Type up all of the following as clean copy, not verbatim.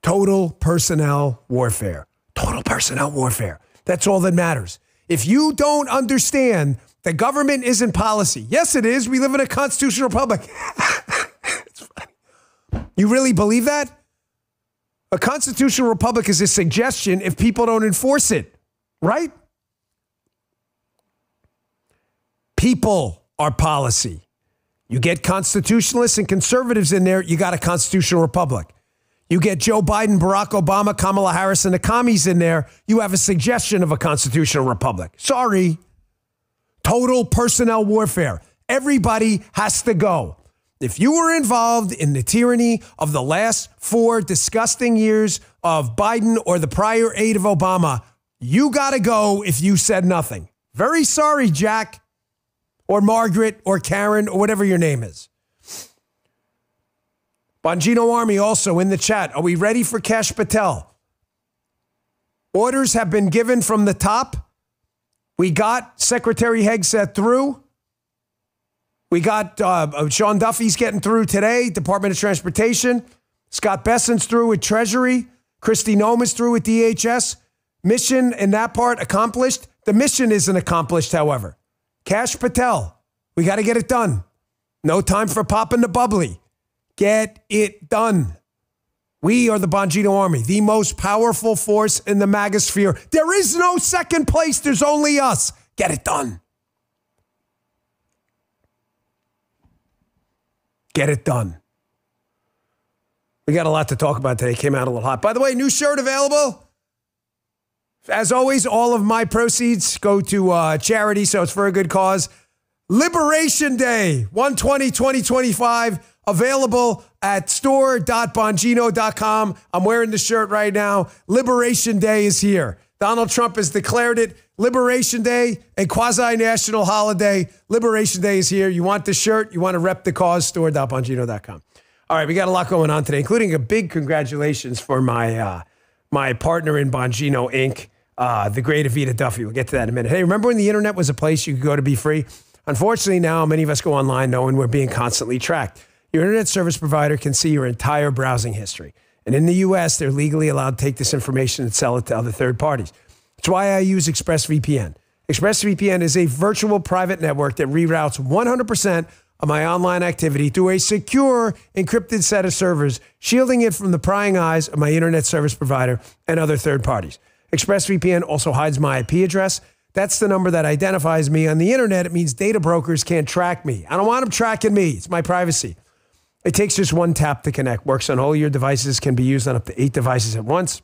Total personnel warfare. Total personnel warfare. That's all that matters. If you don't understand that government isn't policy, yes, it is. We live in a constitutional republic. It's funny. You really believe that? A constitutional republic is a suggestion if people don't enforce it, right? People are policy. You get constitutionalists and conservatives in there, you got a constitutional republic. You get Joe Biden, Barack Obama, Kamala Harris, and the commies in there, you have a suggestion of a constitutional republic. Sorry. Total personnel warfare. Everybody has to go. If you were involved in the tyranny of the last 4 disgusting years of Biden or the prior 8 of Obama, you got to go if you said nothing. Very sorry, Jack, or Margaret, or Karen, or whatever your name is. Bongino Army also in the chat. Are we ready for Kash Patel? Orders have been given from the top. We got Secretary Hegseth through. We got Sean Duffy's getting through today, Department of Transportation. Scott Besson's through with Treasury. Kristi Noem's through with DHS. Mission in that part accomplished. The mission isn't accomplished, however. Kash Patel, we got to get it done. No time for popping the bubbly. Get it done. We are the Bongino Army, the most powerful force in the magosphere. There is no second place. There's only us. Get it done. Get it done. We got a lot to talk about today. Came out a little hot. By the way, new shirt available. As always, all of my proceeds go to charity, so it's for a good cause. Liberation Day, 1/20/2025, available at store.bongino.com. I'm wearing the shirt right now. Liberation Day is here. Donald Trump has declared it Liberation Day, a quasi-national holiday. Liberation Day is here. You want the shirt? You want to rep the cause? Store.bongino.com. All right, we got a lot going on today, including a big congratulations for my my partner in Bongino Inc., the great Evita Duffy. We'll get to that in a minute. Hey, remember when the internet was a place you could go to be free? Unfortunately, now many of us go online knowing we're being constantly tracked. Your internet service provider can see your entire browsing history. And in the U.S., they're legally allowed to take this information and sell it to other third parties. That's why I use ExpressVPN. ExpressVPN is a virtual private network that reroutes 100% of my online activity through a secure, encrypted set of servers, shielding it from the prying eyes of my internet service provider and other third parties. ExpressVPN also hides my IP address. That's the number that identifies me on the internet. It means data brokers can't track me. I don't want them tracking me. It's my privacy. It takes just one tap to connect. Works on all your devices, can be used on up to 8 devices at once,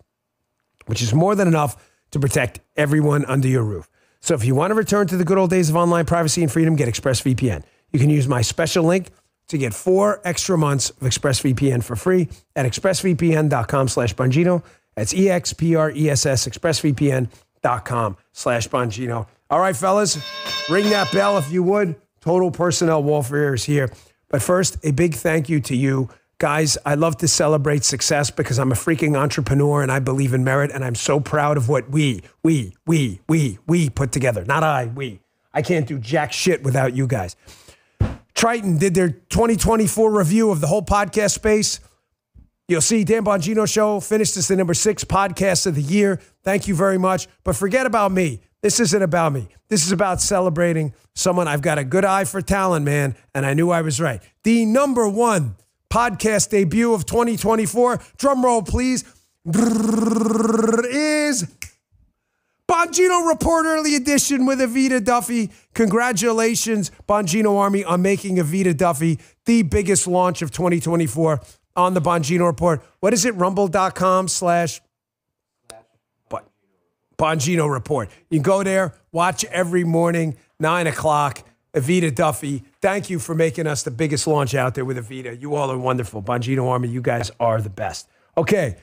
which is more than enough to protect everyone under your roof. So if you want to return to the good old days of online privacy and freedom, get ExpressVPN. You can use my special link to get 4 extra months of ExpressVPN for free at expressvpn.com/Bongino. That's EXPRESS, expressvpn.com/Bongino. All right, fellas, ring that bell if you would. Total personnel warfare is here. But first, a big thank you to you. Guys, I love to celebrate success because I'm a freaking entrepreneur and I believe in merit, and I'm so proud of what we put together. Not I, we. I can't do jack shit without you guys. Triton did their 2024 review of the whole podcast space. You'll see Dan Bongino Show finished as the number 6 podcast of the year. Thank you very much. But forget about me. This isn't about me. This is about celebrating someone. I've got a good eye for talent, man, and I knew I was right. The number 1 podcast debut of 2024, drum roll please, is Bongino Report Early Edition with Evita Duffy. Congratulations, Bongino Army, on making Evita Duffy the biggest launch of 2024 on the Bongino Report. What is it? Rumble.com/ Bongino Report. You can go there, watch every morning, 9 o'clock. Evita Duffy, thank you for making us the biggest launch out there with Evita. You all are wonderful. Bongino Army, you guys are the best. Okay,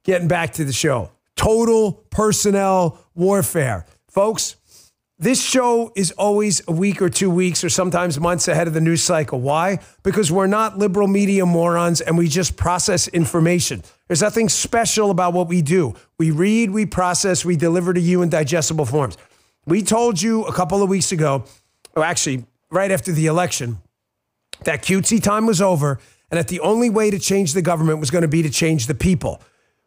getting back to the show. Total personnel warfare. Folks, this show is always a week or 2 weeks or sometimes months ahead of the news cycle. Why? Because we're not liberal media morons and we just process information. There's nothing special about what we do. We read, we process, we deliver to you in digestible forms. We told you a couple of weeks ago, or actually right after the election, that cutesy time was over and that the only way to change the government was going to be to change the people.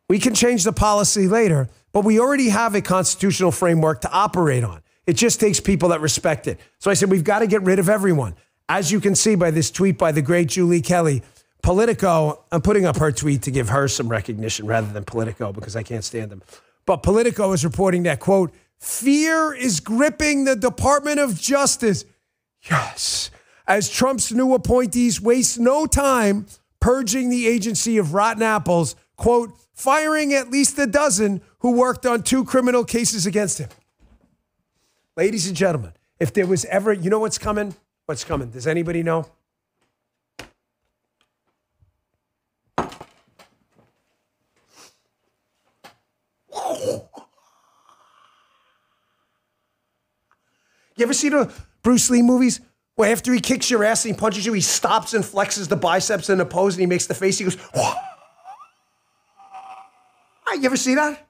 We can change the policy later, but we already have a constitutional framework to operate on. It just takes people that respect it. So I said, we've got to get rid of everyone. As you can see by this tweet by the great Julie Kelly, Politico, I'm putting up her tweet to give her some recognition rather than Politico because I can't stand them. But Politico is reporting that, quote, fear is gripping the Department of Justice. Yes. As Trump's new appointees waste no time purging the agency of rotten apples, quote, firing at least a dozen who worked on 2 criminal cases against him. Ladies and gentlemen, if there was ever, you know what's coming? What's coming? Does anybody know? You ever see the Bruce Lee movies where after he kicks your ass and he punches you, he stops and flexes the biceps in a pose and he makes the face, he goes, whoa. You ever see that?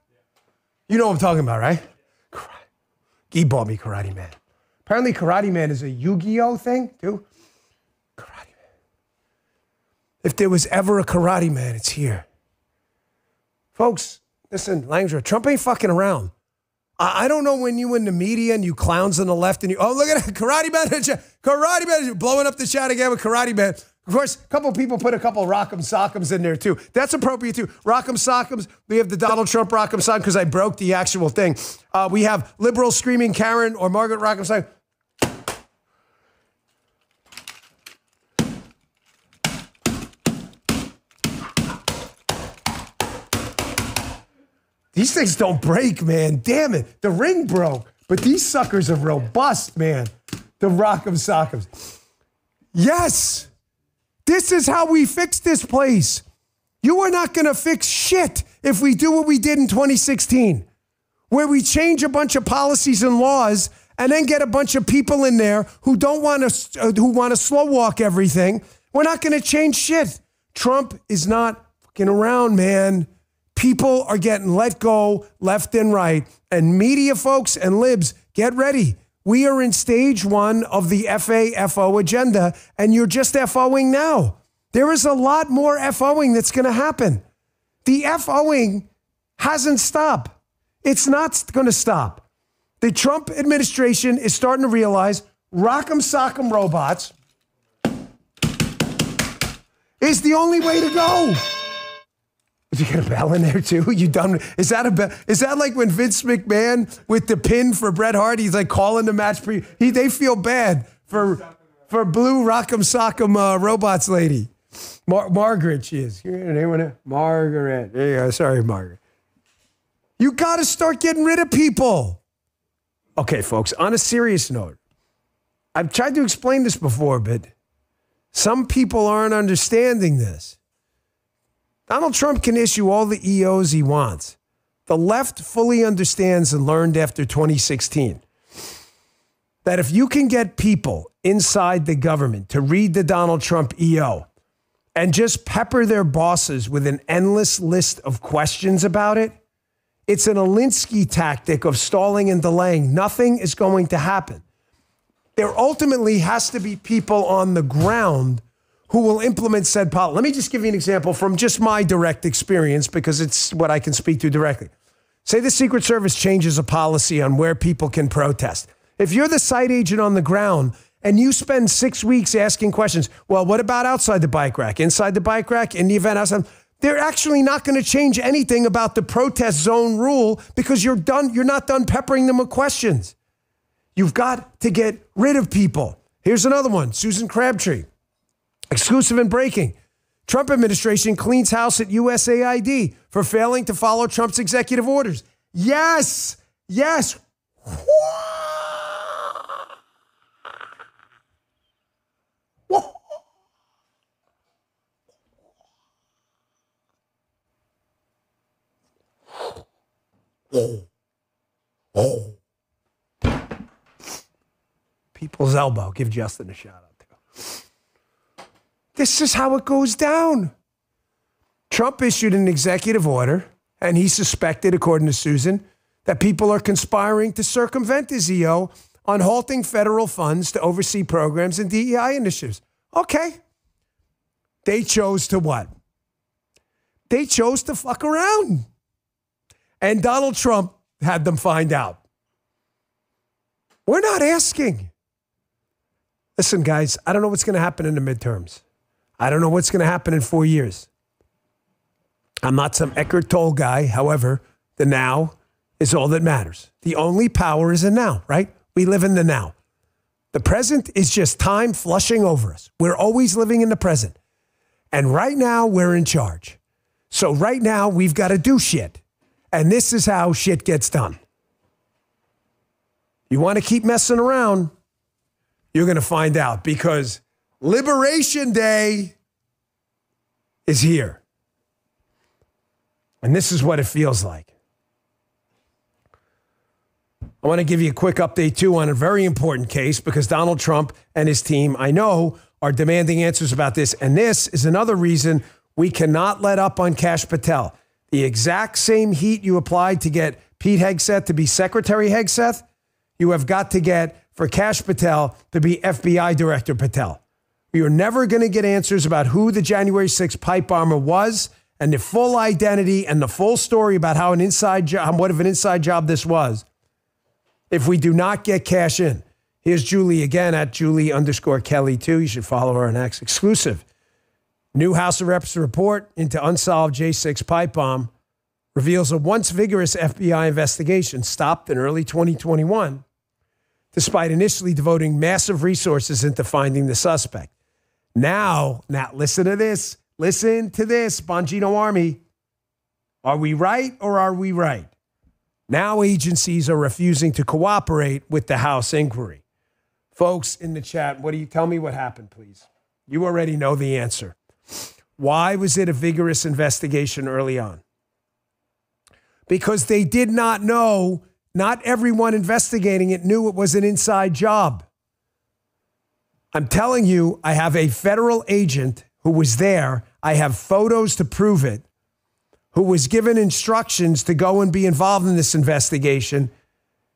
You know what I'm talking about, right? He bought me Karate Man. Apparently Karate Man is a Yu-Gi-Oh thing, too. Karate Man. If there was ever a Karate Man, it's here. Folks, listen, Langsdorff, Trump ain't fucking around. I don't know when you in the media and you clowns on the left and you, oh, look at that, Karate Man, Karate Man, you're blowing up the chat again with Karate Man. Of course, a couple people put a couple Rock'em Sock'ems in there, too. That's appropriate, too. Rock'em Sock'ems. We have the Donald Trump Rock'em Sock because I broke the actual thing. We have liberal screaming Karen or Margaret Rock'em Sock. These things don't break, man. Damn it. The ring broke. But these suckers are robust, man. The Rock'em Sock'ems. Yes. This is how we fix this place. You are not going to fix shit if we do what we did in 2016, where we change a bunch of policies and laws and then get a bunch of people in there who don't want to, who want to slow walk everything. We're not going to change shit. Trump is not fucking around, man. People are getting let go left and right. And media folks and libs, get ready. We are in stage 1 of the FAFO agenda, and you're just FOing now. There is a lot more FOing that's going to happen. The FOing hasn't stopped. It's not going to stop. The Trump administration is starting to realize Rock'em Sock'em robots is the only way to go. Did you get a bell in there too? You done? Is that a bell? Is that like when Vince McMahon with the pin for Bret Hart? He's like calling the match they feel bad for Blue Rock'em Sock'em robots lady. Margaret, she is. Margaret. There you go. Sorry, Margaret. You got to start getting rid of people. Okay, folks, on a serious note, I've tried to explain this before, but some people aren't understanding this. Donald Trump can issue all the EOs he wants. The left fully understands and learned after 2016 that if you can get people inside the government to read the Donald Trump EO and just pepper their bosses with an endless list of questions about it, it's an Alinsky tactic of stalling and delaying. Nothing is going to happen. There ultimately has to be people on the ground who will implement said policy. Let me just give you an example from just my direct experience because it's what I can speak to directly. Say the Secret Service changes a policy on where people can protest. If you're the site agent on the ground and you spend 6 weeks asking questions, well, what about outside the bike rack, inside the bike rack, in the event outside? They're actually not going to change anything about the protest zone rule because you're not done peppering them with questions. You've got to get rid of people. Here's another one, Susan Crabtree. Exclusive and breaking. Trump administration cleans house at USAID for failing to follow Trump's executive orders. Yes. Yes. People's elbow. Give Justin a shout out. This is how it goes down. Trump issued an executive order, and he suspected, according to Susan, that people are conspiring to circumvent his EO on halting federal funds to oversee programs and DEI initiatives. Okay. They chose to what? They chose to fuck around. And Donald Trump had them find out. We're not asking. Listen, guys, I don't know what's going to happen in the midterms. I don't know what's going to happen in 4 years. I'm not some Eckhart Tolle guy. However, the now is all that matters. The only power is in now, right? We live in the now. The present is just time flushing over us. We're always living in the present. And right now, we're in charge. So right now, we've got to do shit. And this is how shit gets done. You want to keep messing around, you're going to find out, because Liberation Day is here. And this is what it feels like. I want to give you a quick update, too, on a very important case, because Donald Trump and his team, I know, are demanding answers about this. And this is another reason we cannot let up on Kash Patel. The exact same heat you applied to get Pete Hegseth to be Secretary Hegseth, you have got to get for Kash Patel to be FBI Director Patel. You're never going to get answers about who the January 6th pipe bomber was and the full identity and the full story about how an inside job, what of an inside job this was, if we do not get Kash in. Here's Julie again at Julie_Kelly 2. You should follow her on X. Exclusive. New House of Reps report into unsolved J6 pipe bomb reveals a once vigorous FBI investigation stopped in early 2021, despite initially devoting massive resources into finding the suspect. Now listen to this. Listen to this, Bongino Army. Are we right or are we right? Now agencies are refusing to cooperate with the House inquiry. Folks in the chat, tell me what happened, please? You already know the answer. Why was it a vigorous investigation early on? Because they did not know, not everyone investigating it knew it was an inside job. I'm telling you, I have a federal agent who was there. I have photos to prove it, who was given instructions to go and be involved in this investigation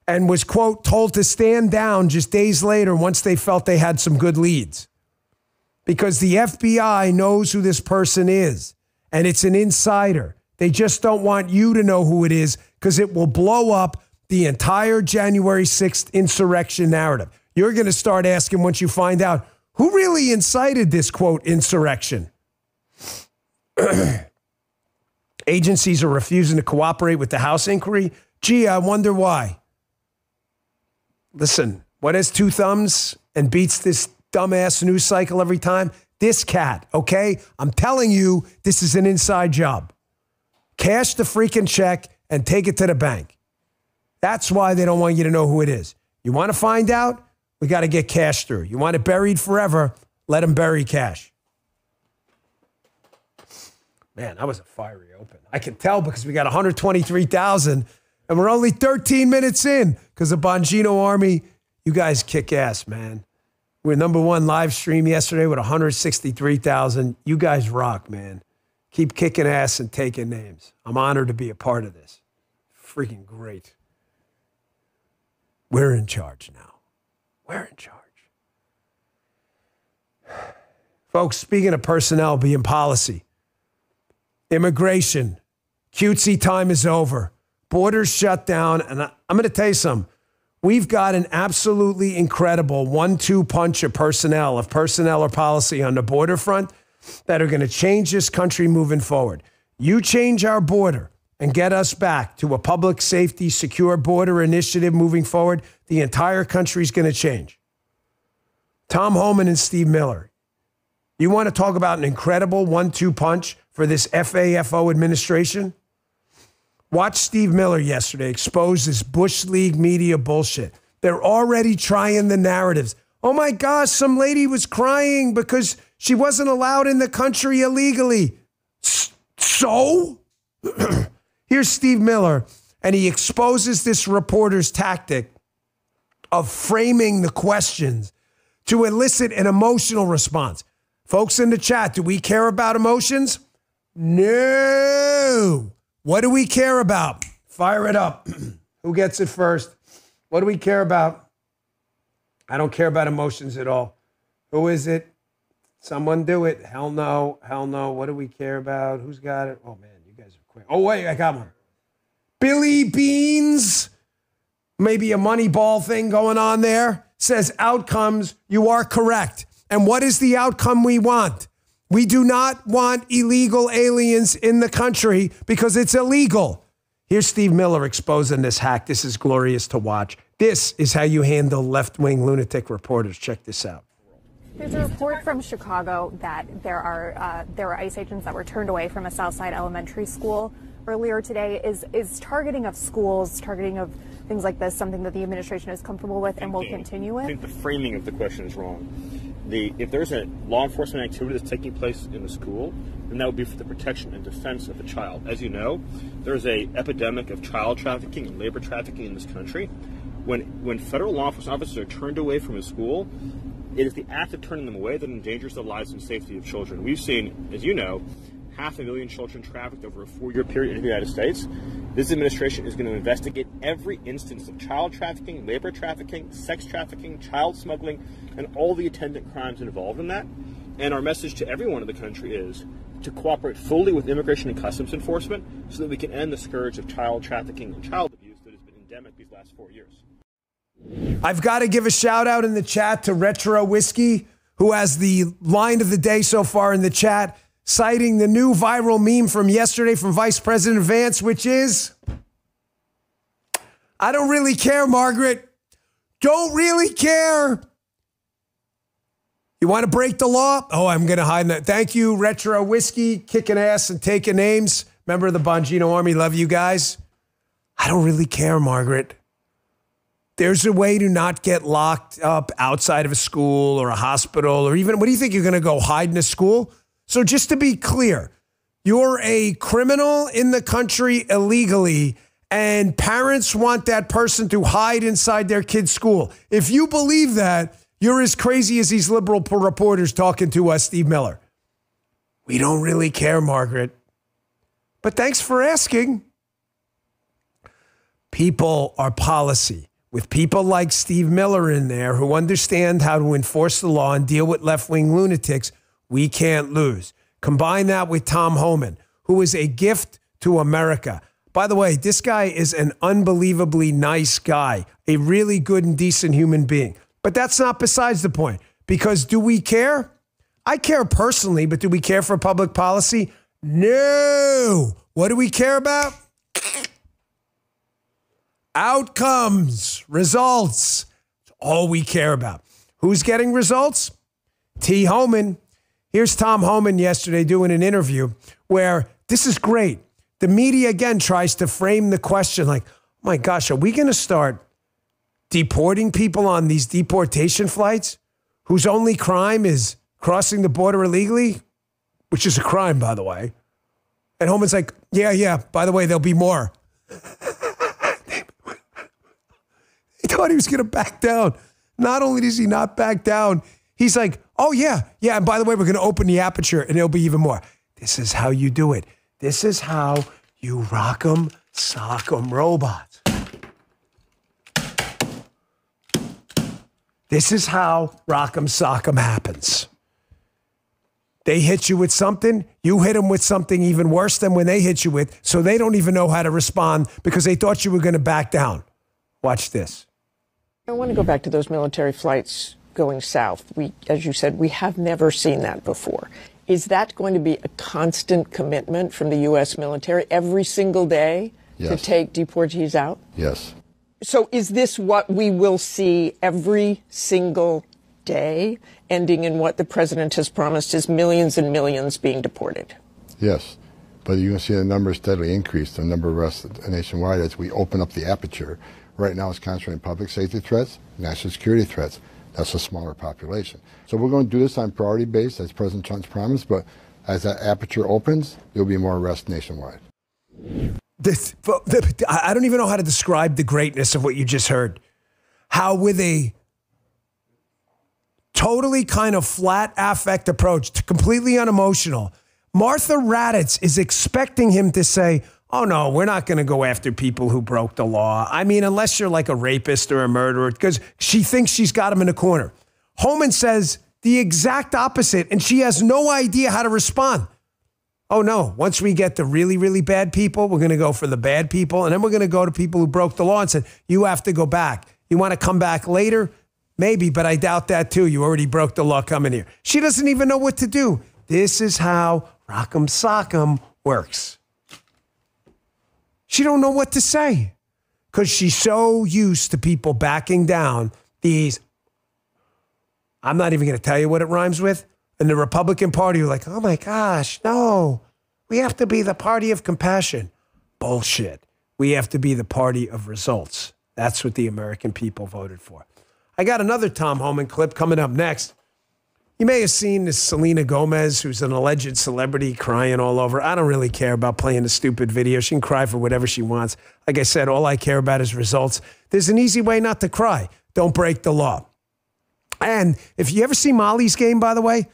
and was, quote, told to stand down just days later once they felt they had some good leads. Because the FBI knows who this person is, and it's an insider. They just don't want you to know who it is because it will blow up the entire January 6th insurrection narrative. You're going to start asking once you find out who really incited this, quote, insurrection. Agencies are refusing to cooperate with the House inquiry. Gee, I wonder why. Listen, what has two thumbs and beats this dumbass news cycle every time? This cat, okay? I'm telling you, this is an inside job. Cash the freaking check and take it to the bank. That's why they don't want you to know who it is. You want to find out? We got to get Cash through. You want it buried forever? Let them bury Cash. Man, that was a fiery open. I can tell because we got 123,000 and we're only 13 minutes in because the Bongino Army, you guys kick ass, man. We're #1 live stream yesterday with 163,000. You guys rock, man. Keep kicking ass and taking names. I'm honored to be a part of this. Freaking great. We're in charge now. We're in charge. Folks, speaking of personnel being policy, immigration, cutesy time is over. Borders shut down. And I'm going to tell you something. We've got an absolutely incredible 1-2 punch of personnel or policy on the border front that are going to change this country moving forward. You change our border and get us back to a public safety, secure border initiative moving forward, the entire country is going to change. Tom Homan and Steve Miller. You want to talk about an incredible 1-2 punch for this FAFO administration? Watch Steve Miller yesterday expose this Bush League media bullshit. They're already trying the narratives. Oh my gosh, some lady was crying because she wasn't allowed in the country illegally. So? Here's Steve Miller, and he exposes this reporter's tactic of framing the questions to elicit an emotional response. Folks in the chat, do we care about emotions? No. What do we care about? Fire it up. Who gets it first? What do we care about? I don't care about emotions at all. Who is it? Someone do it. Hell no. Hell no. What do we care about? Who's got it? Oh, man, you guys are quick. Oh, wait, I got one. Billy Beans, maybe a Moneyball thing going on there, says outcomes. You are correct. And what is the outcome we want? We do not want illegal aliens in the country because it's illegal. Here's Steve Miller exposing this hack. This is glorious to watch. This is how you handle left-wing lunatic reporters. Check this out. There's a report from Chicago that there were ICE agents that were turned away from a Southside elementary school earlier today. Is targeting of schools, targeting of things like this, something that the administration is comfortable with and will continue with? I think the framing of the question is wrong. If there's a law enforcement activity that's taking place in the school, then that would be for the protection and defense of the child. As you know, there's an epidemic of child trafficking and labor trafficking in this country. When federal law enforcement officers are turned away from a school, it is the act of turning them away that endangers the lives and safety of children. We've seen, as you know, 500,000 children trafficked over a 4-year period in the United States. This administration is going to investigate every instance of child trafficking, labor trafficking, sex trafficking, child smuggling, and all the attendant crimes involved in that. And our message to everyone in the country is to cooperate fully with Immigration and Customs Enforcement so that we can end the scourge of child trafficking and child abuse that has been endemic these last 4 years. I've got to give a shout out in the chat to Retro Whiskey, who has the line of the day so far in the chat, citing the new viral meme from yesterday from Vice President Vance, which is, I don't really care, Margaret. Don't really care. You want to break the law? Oh, I'm going to hide that. Thank you, Retro Whiskey, kicking ass and taking names. Member of the Bongino Army. Love you guys. I don't really care, Margaret. There's a way to not get locked up outside of a school or a hospital or even, what do you think, you're going to go hide in a school? So just to be clear, you're a criminal in the country illegally and parents want that person to hide inside their kid's school. If you believe that, you're as crazy as these liberal reporters talking to us, Steve Miller. We don't really care, Margaret. But thanks for asking. People are policy. With people like Steve Miller in there who understand how to enforce the law and deal with left-wing lunatics, we can't lose. Combine that with Tom Homan, who is a gift to America. By the way, this guy is an unbelievably nice guy, a really good and decent human being. But that's not besides the point. Because do we care? I care personally, but do we care for public policy? No. What do we care about? Outcomes, results. That's all we care about. Who's getting results? T. Homan. Here's Tom Homan yesterday doing an interview where this is great. The media again tries to frame the question like, oh my gosh, are we going to start deporting people on these deportation flights whose only crime is crossing the border illegally, which is a crime, by the way. And Homan's like, yeah, by the way, there'll be more. He thought he was going to back down. Not only does he not back down, he's like, oh, yeah. And by the way, we're going to open the aperture and there'll be even more. This is how you do it. This is how you rock 'em, sock 'em robots. This is how rock 'em, sock 'em happens. They hit you with something, you hit them with something even worse than when they hit you with, so they don't even know how to respond because they thought you were going to back down. Watch this. I want to go back to those military flights going south. As you said, we have never seen that before. Is that going to be a constant commitment from the U.S. military every single day to take deportees out? Yes. So is this what we will see every single day, ending in what the president has promised is millions and millions being deported? Yes. But you're going to see the numbers steadily increase, the number of arrests nationwide as we open up the aperture. Right now it's concentrating on public safety threats, national security threats. That's a smaller population. So we're going to do this on priority base, as President Trump's promised, but as that aperture opens, there'll be more arrests nationwide. I don't even know how to describe the greatness of what you just heard. How with a totally kind of flat affect approach, completely unemotional, Martha Raddatz is expecting him to say, oh, no, we're not going to go after people who broke the law. I mean, unless you're like a rapist or a murderer, because she thinks she's got him in a corner. Homan says, the exact opposite, and she has no idea how to respond. Oh, no. Once we get the really, really bad people, we're going to go for the bad people, and then we're going to go to people who broke the law and said, you have to go back. You want to come back later? Maybe, but I doubt that too. You already broke the law coming here. She doesn't even know what to do. This is how Rock'em Sock'em works. She don't know what to say because she's so used to people backing down these. I'm not even going to tell you what it rhymes with. And the Republican Party were like, oh my gosh, no, we have to be the party of compassion. Bullshit. We have to be the party of results. That's what the American people voted for. I got another Tom Homan clip coming up next. You may have seen this Selena Gomez, who's an alleged celebrity, crying all over. I don't really care about playing a stupid video. She can cry for whatever she wants. Like I said, all I care about is results. There's an easy way not to cry. Don't break the law. And if you ever see Molly's Game, by the way,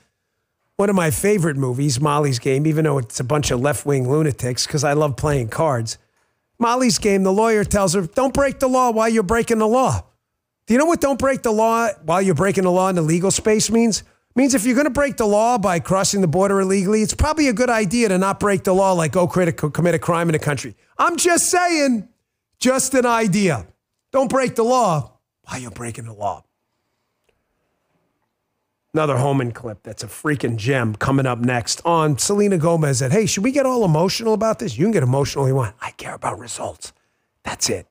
one of my favorite movies, Molly's Game, even though it's a bunch of left-wing lunatics, because I love playing cards. Molly's Game, the lawyer tells her, don't break the law while you're breaking the law. Do you know what don't break the law while you're breaking the law in the legal space means? It means if you're going to break the law by crossing the border illegally, it's probably a good idea to not break the law like go commit a crime in the country. I'm just saying, just an idea. Don't break the law while you're breaking the law. Another Homan clip that's a freaking gem coming up next on Selena Gomez said, hey, should we get all emotional about this? You can get emotional if you want. I care about results. That's it.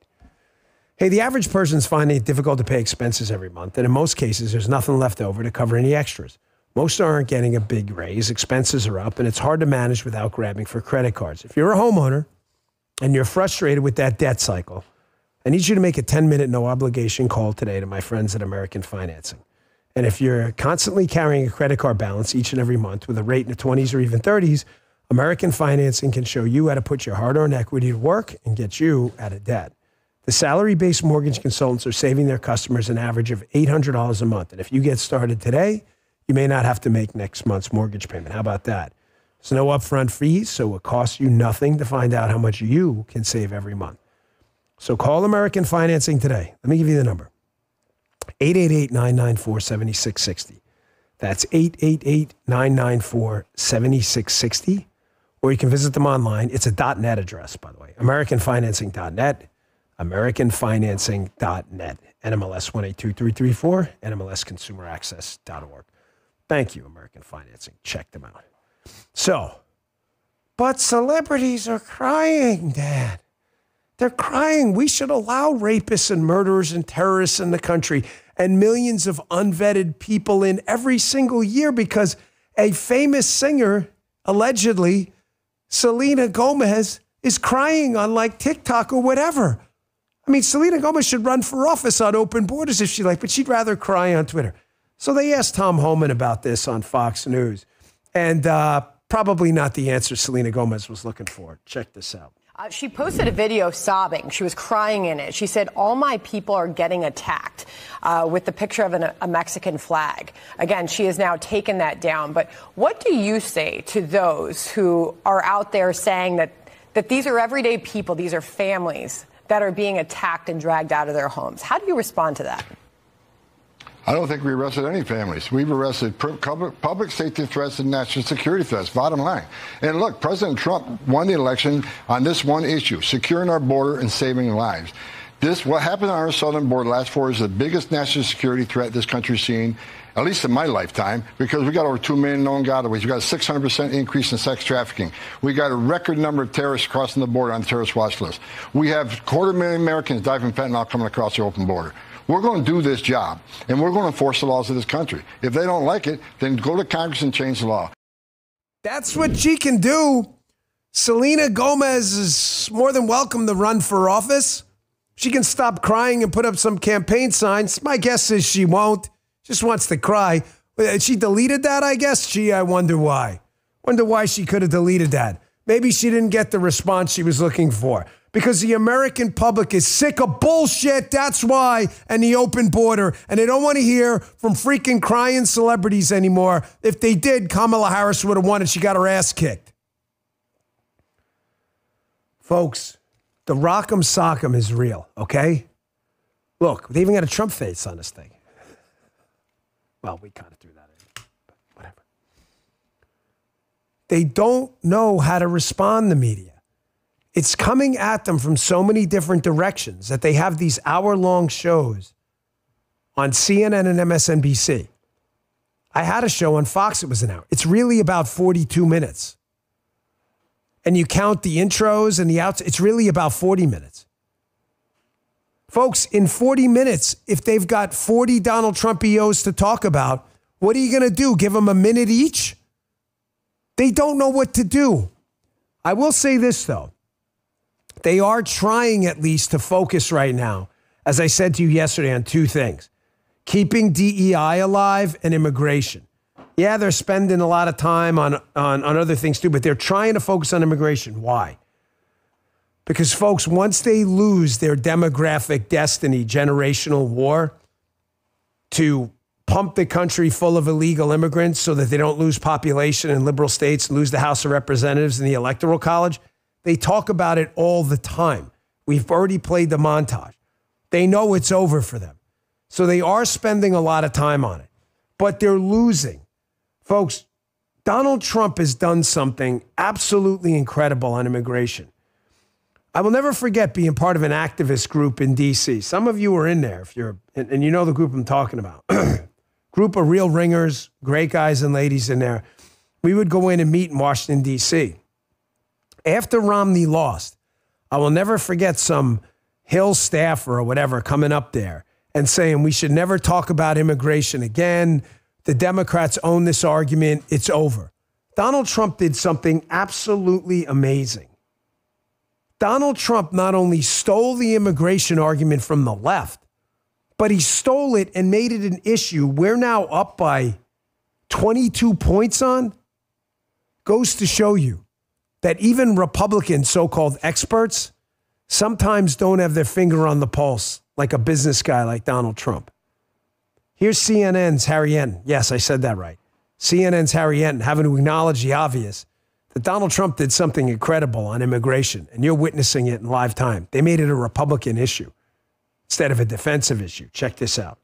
Hey, the average person's finding it difficult to pay expenses every month, and in most cases, there's nothing left over to cover any extras. Most aren't getting a big raise, expenses are up, and it's hard to manage without grabbing for credit cards. If you're a homeowner and you're frustrated with that debt cycle, I need you to make a 10-minute no-obligation call today to my friends at American Financing. And if you're constantly carrying a credit card balance each and every month with a rate in the 20s or even 30s, American Financing can show you how to put your hard-earned equity to work and get you out of debt. The salary-based mortgage consultants are saving their customers an average of $800 a month. And if you get started today, you may not have to make next month's mortgage payment. How about that? There's no upfront fees, so it costs you nothing to find out how much you can save every month. So call American Financing today. Let me give you the number. 888-994-7660. That's 888-994-7660. Or you can visit them online. It's a .net address, by the way. AmericanFinancing.net. AmericanFinancing.net. NMLS 182334. NMLSConsumerAccess.org. Thank you, American Financing. Check them out. So, but celebrities are crying, Dad. They're crying. We should allow rapists and murderers and terrorists in the country and millions of unvetted people in every single year because a famous singer, allegedly, Selena Gomez, is crying on like TikTok or whatever. I mean, Selena Gomez should run for office on open borders if she liked, but she'd rather cry on Twitter. So they asked Tom Homan about this on Fox News, and probably not the answer Selena Gomez was looking for. Check this out. She posted a video sobbing. She was crying in it. She said, all my people are getting attacked with the picture of a Mexican flag. Again, she has now taken that down. But what do you say to those who are out there saying that these are everyday people, these are families that are being attacked and dragged out of their homes? How do you respond to that? I don't think we arrested any families. We've arrested public safety threats and national security threats, bottom line. And look, President Trump won the election on this one issue, securing our border and saving lives. What happened on our southern border last 4 years is the biggest national security threat this country's seen, at least in my lifetime, because we got over 2 million known gotaways. We got a 600% increase in sex trafficking. We got a record number of terrorists crossing the border on the terrorist watch list. We have 250,000 Americans die from fentanyl coming across the open border. We're going to do this job, and we're going to enforce the laws of this country. If they don't like it, then go to Congress and change the law. That's what she can do. Selena Gomez is more than welcome to run for office. She can stop crying and put up some campaign signs. My guess is she won't. Just wants to cry. She deleted that, I guess? I wonder why. Wonder why she could have deleted that. Maybe she didn't get the response she was looking for. Because the American public is sick of bullshit, that's why, and the open border. And they don't want to hear from freaking crying celebrities anymore. If they did, Kamala Harris would have won and she got her ass kicked. Folks, the Rock'em Sock'em is real, okay? Look, they even got a Trump face on this thing. Well, we kind of threw that in. They don't know how to respond, the media. It's coming at them from so many different directions that they have these hour-long shows on CNN and MSNBC. I had a show on Fox, it was an hour. It's really about 42 minutes. And you count the intros and the outs, it's really about 40 minutes. Folks, in 40 minutes, if they've got 40 Donald Trump EOs to talk about, what are you going to do? Give them a minute each? They don't know what to do. I will say this, though. They are trying at least to focus right now, as I said to you yesterday, on two things. Keeping DEI alive and immigration. Yeah, they're spending a lot of time on other things too, but they're trying to focus on immigration. Why? Because, folks, once they lose their demographic destiny, generational war, to pump the country full of illegal immigrants so that they don't lose population in liberal states, lose the House of Representatives and the Electoral College, they talk about it all the time. We've already played the montage. They know it's over for them. So they are spending a lot of time on it, but they're losing. Folks, Donald Trump has done something absolutely incredible on immigration. I will never forget being part of an activist group in D.C. Some of you were in there, if you're, and you know the group I'm talking about. Group of real ringers, great guys and ladies in there. We would go in and meet in Washington, D.C. After Romney lost, I will never forget some Hill staffer or whatever coming up there and saying we should never talk about immigration again. The Democrats own this argument. It's over. Donald Trump did something absolutely amazing. Donald Trump not only stole the immigration argument from the left, but he stole it and made it an issue we're now up by 22 points on. Goes to show you that even Republican so-called experts sometimes don't have their finger on the pulse like a business guy like Donald Trump. Here's CNN's Harry Enton. Yes, I said that right. CNN's Harry Enton having to acknowledge the obvious, that Donald Trump did something incredible on immigration, and you're witnessing it in live time. They made it a Republican issue instead of a defensive issue. Check this out.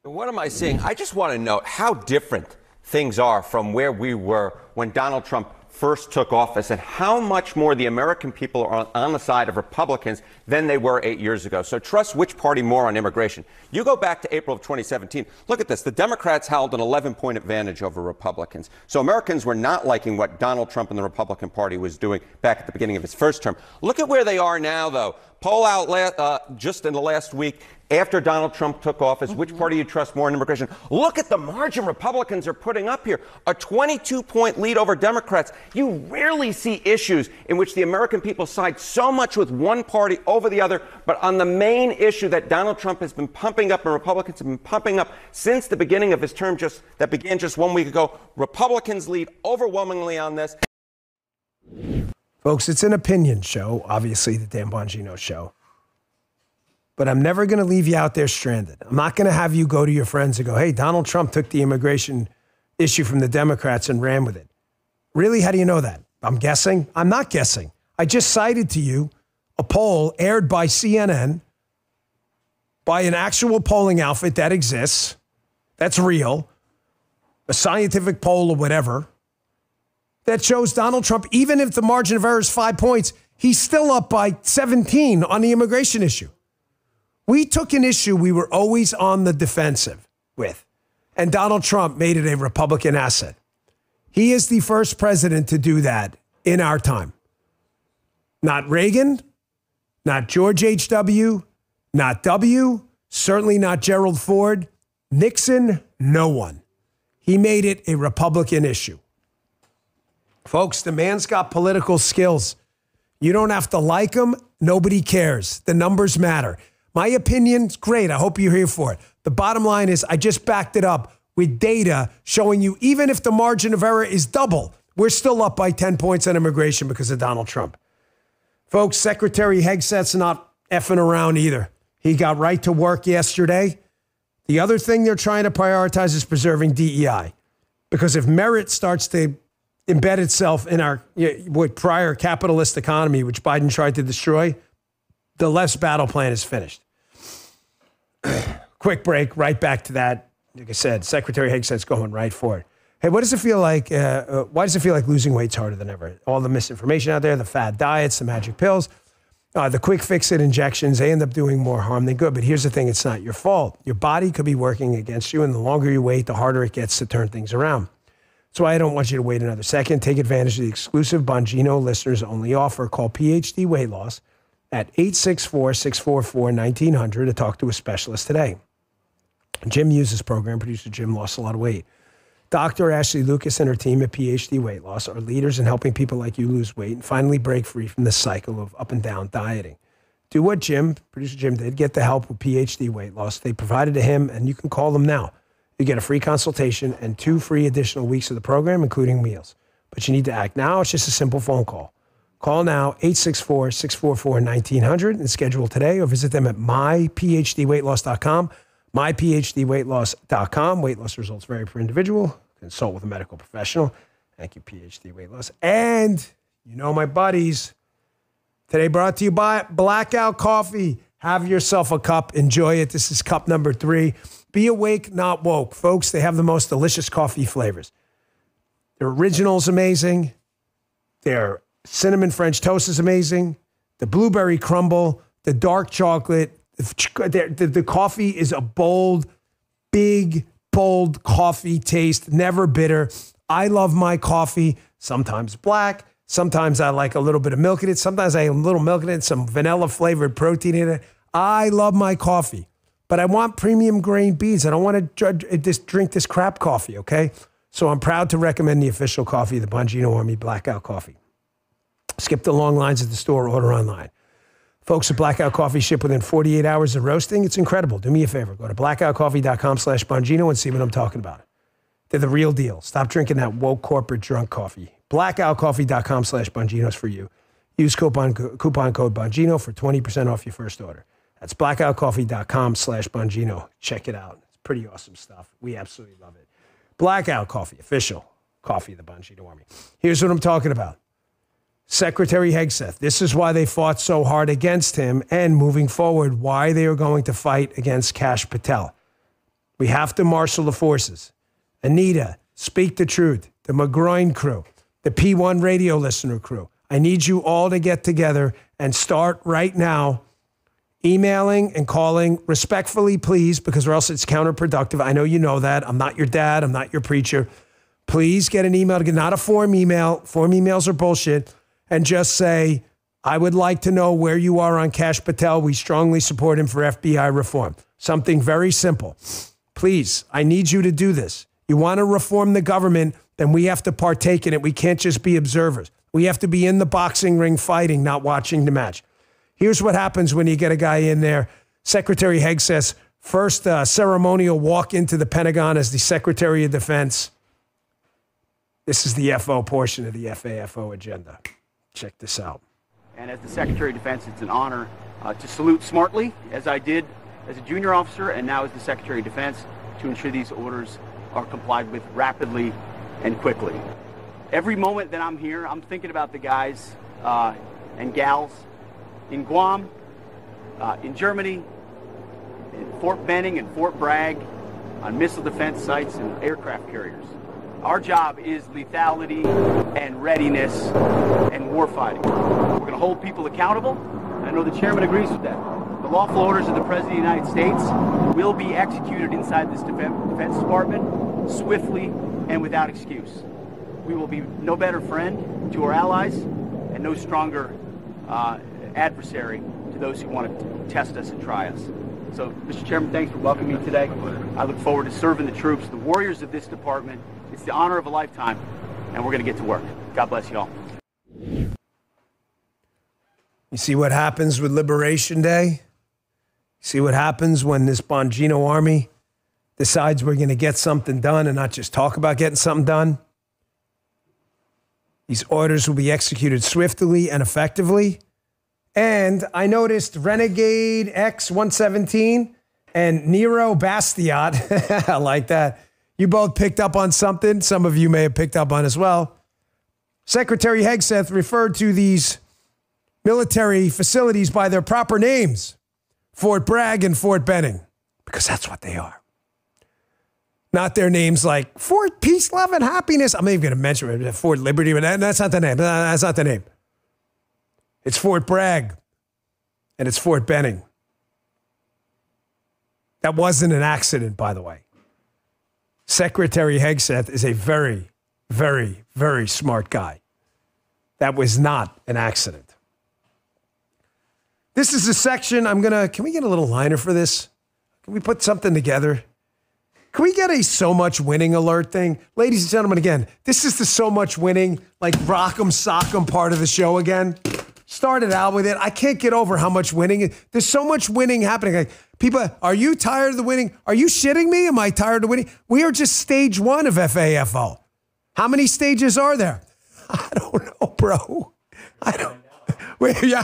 What am I seeing? I just want to know how different things are from where we were when Donald Trump first took office, and how much more the American people are on the side of Republicans than they were 8 years ago. So trust which party more on immigration. You go back to April of 2017. Look at this. The Democrats held an 11-point advantage over Republicans. So Americans were not liking what Donald Trump and the Republican Party was doing back at the beginning of his first term. Look at where they are now, though. Poll out just in the last week, after Donald Trump took office, which party you trust more in immigration? Look at the margin Republicans are putting up here. A 22-point lead over Democrats. You rarely see issues in which the American people side so much with one party over the other, but on the main issue that Donald Trump has been pumping up and Republicans have been pumping up since the beginning of his term, that began just 1 week ago, Republicans lead overwhelmingly on this. Folks, it's an opinion show, obviously, the Dan Bongino show. But I'm never going to leave you out there stranded. I'm not going to have you go to your friends and go, hey, Donald Trump took the immigration issue from the Democrats and ran with it. Really? How do you know that? I'm guessing? I'm not guessing. I just cited to you a poll aired by CNN, by an actual polling outfit that exists, that's real, a scientific poll or whatever, that shows Donald Trump, even if the margin of error is 5 points, he's still up by 17 on the immigration issue. We took an issue we were always on the defensive with, and Donald Trump made it a Republican asset. He is the first president to do that in our time. Not Reagan, not George H.W., not W., certainly not Gerald Ford, Nixon, no one. He made it a Republican issue. Folks, the man's got political skills. You don't have to like him. Nobody cares. The numbers matter. My opinion's great. I hope you're here for it. The bottom line is I just backed it up with data showing you even if the margin of error is double, we're still up by 10 points on immigration because of Donald Trump. Folks, Secretary Hegseth's not effing around either. He got right to work yesterday. The other thing they're trying to prioritize is preserving DEI. Because if merit starts to embed itself in our prior capitalist economy, which Biden tried to destroy, the left's battle plan is finished. Quick break, right back to that. Like I said, Secretary Hegseth's going right for it. Hey, what does it feel like? Why does it feel like losing weight's harder than ever? All the misinformation out there, the fad diets, the magic pills, the quick fix-it injections, they end up doing more harm than good. But here's the thing, it's not your fault. Your body could be working against you, and the longer you wait, the harder it gets to turn things around. That's why I don't want you to wait another second. Take advantage of the exclusive Bongino listeners only offer. Call PhD Weight Loss at 864-644-1900 to talk to a specialist today. Jim used this program. Producer Jim lost a lot of weight. Dr. Ashley Lucas and her team at PhD Weight Loss are leaders in helping people like you lose weight and finally break free from the cycle of up and down dieting. Do what producer Jim did, get the help with PhD Weight Loss. They provided to him, and you can call them now. You get a free consultation and 2 free additional weeks of the program, including meals. But you need to act now. It's just a simple phone call. Call now, 864-644-1900, and schedule today, or visit them at myphdweightloss.com. myphdweightloss.com. Weight loss results vary per individual. Consult with a medical professional. Thank you, PhD Weight Loss. And you know my buddies. Today brought to you by Blackout Coffee. Have yourself a cup. Enjoy it. This is cup number 3. Be awake, not woke. Folks, they have the most delicious coffee flavors. Their original's amazing. Their cinnamon French toast is amazing. The blueberry crumble, the dark chocolate. The coffee is a bold, big, bold coffee taste, never bitter. I love my coffee, sometimes black. Sometimes I like a little bit of milk in it. Sometimes I have a little milk in it, some vanilla-flavored protein in it. I love my coffee, but I want premium grain beans. I don't want to just drink this crap coffee, okay? So I'm proud to recommend the official coffee of the Bongino Army, Blackout Coffee. Skip the long lines at the store, order online. Folks at Blackout Coffee ship within 48 hours of roasting. It's incredible. Do me a favor. Go to blackoutcoffee.com/Bongino and see what I'm talking about. They're the real deal. Stop drinking that woke corporate drunk coffee. blackoutcoffee.com/Bongino is for you. Use coupon code Bongino for 20% off your first order. That's blackoutcoffee.com/Bongino. Check it out. It's pretty awesome stuff. We absolutely love it. Blackout Coffee, official coffee of the Bongino Army. Here's what I'm talking about. Secretary Hegseth, this is why they fought so hard against him, and moving forward, why they are going to fight against Kash Patel. We have to marshal the forces. Anita, Speak the Truth, the McGroin crew, the P1 radio listener crew. I need you all to get together and start right now emailing and calling respectfully, please, because or else it's counterproductive. I know you know that. I'm not your dad. I'm not your preacher. Please get an email, not a form email. Form emails are bullshit. And just say, I would like to know where you are on Kash Patel. We strongly support him for FBI reform. Something very simple. Please, I need you to do this. You want to reform the government, then we have to partake in it. We can't just be observers. We have to be in the boxing ring fighting, not watching the match. Here's what happens when you get a guy in there. Secretary Hegseth's first ceremonial walk into the Pentagon as the Secretary of Defense. This is the FO portion of the FAFO agenda. Check this out. And as the Secretary of Defense, it's an honor to salute smartly, as I did as a junior officer and now as the Secretary of Defense, to ensure these orders are complied with rapidly and quickly. Every moment that I'm here, I'm thinking about the guys and gals in Guam, in Germany, in Fort Benning and Fort Bragg, on missile defense sites and aircraft carriers. Our job is lethality and readiness and warfighting. We're going to hold people accountable. I know the chairman agrees with that. The lawful orders of the President of the United States will be executed inside this Defense Department swiftly and without excuse. We will be no better friend to our allies and no stronger adversary to those who want to test us and try us. So, Mr. Chairman, thanks for welcoming me today. I look forward to serving the troops, the warriors of this department. It's the honor of a lifetime, and we're going to get to work. God bless you all. You see what happens with Liberation Day? You see what happens when this Bongino Army decides we're going to get something done and not just talk about getting something done? These orders will be executed swiftly and effectively. And I noticed Renegade X117 and Nero Bastiat, I like that. You both picked up on something. Some of you may have picked up on as well. Secretary Hegseth referred to these military facilities by their proper names, Fort Bragg and Fort Benning, because that's what they are. Not their names like Fort Peace, Love, and Happiness. I'm not even going to mention it. Fort Liberty, but that's not the name. That's not the name. It's Fort Bragg, and it's Fort Benning. That wasn't an accident, by the way. Secretary Hegseth is a very, very, very smart guy. That was not an accident. This is a section can we get a little liner for this? Can we put something together? Can we get a so much winning alert thing? Ladies and gentlemen, again, this is the so much winning, like rock'em sock'em part of the show again. Started out with it. I can't get over how much winning. There's so much winning happening. Like, people, are you tired of the winning? Are you shitting me? Am I tired of winning? We are just stage 1 of FAFO. How many stages are there? I don't know, bro. I don't. Wait, yeah.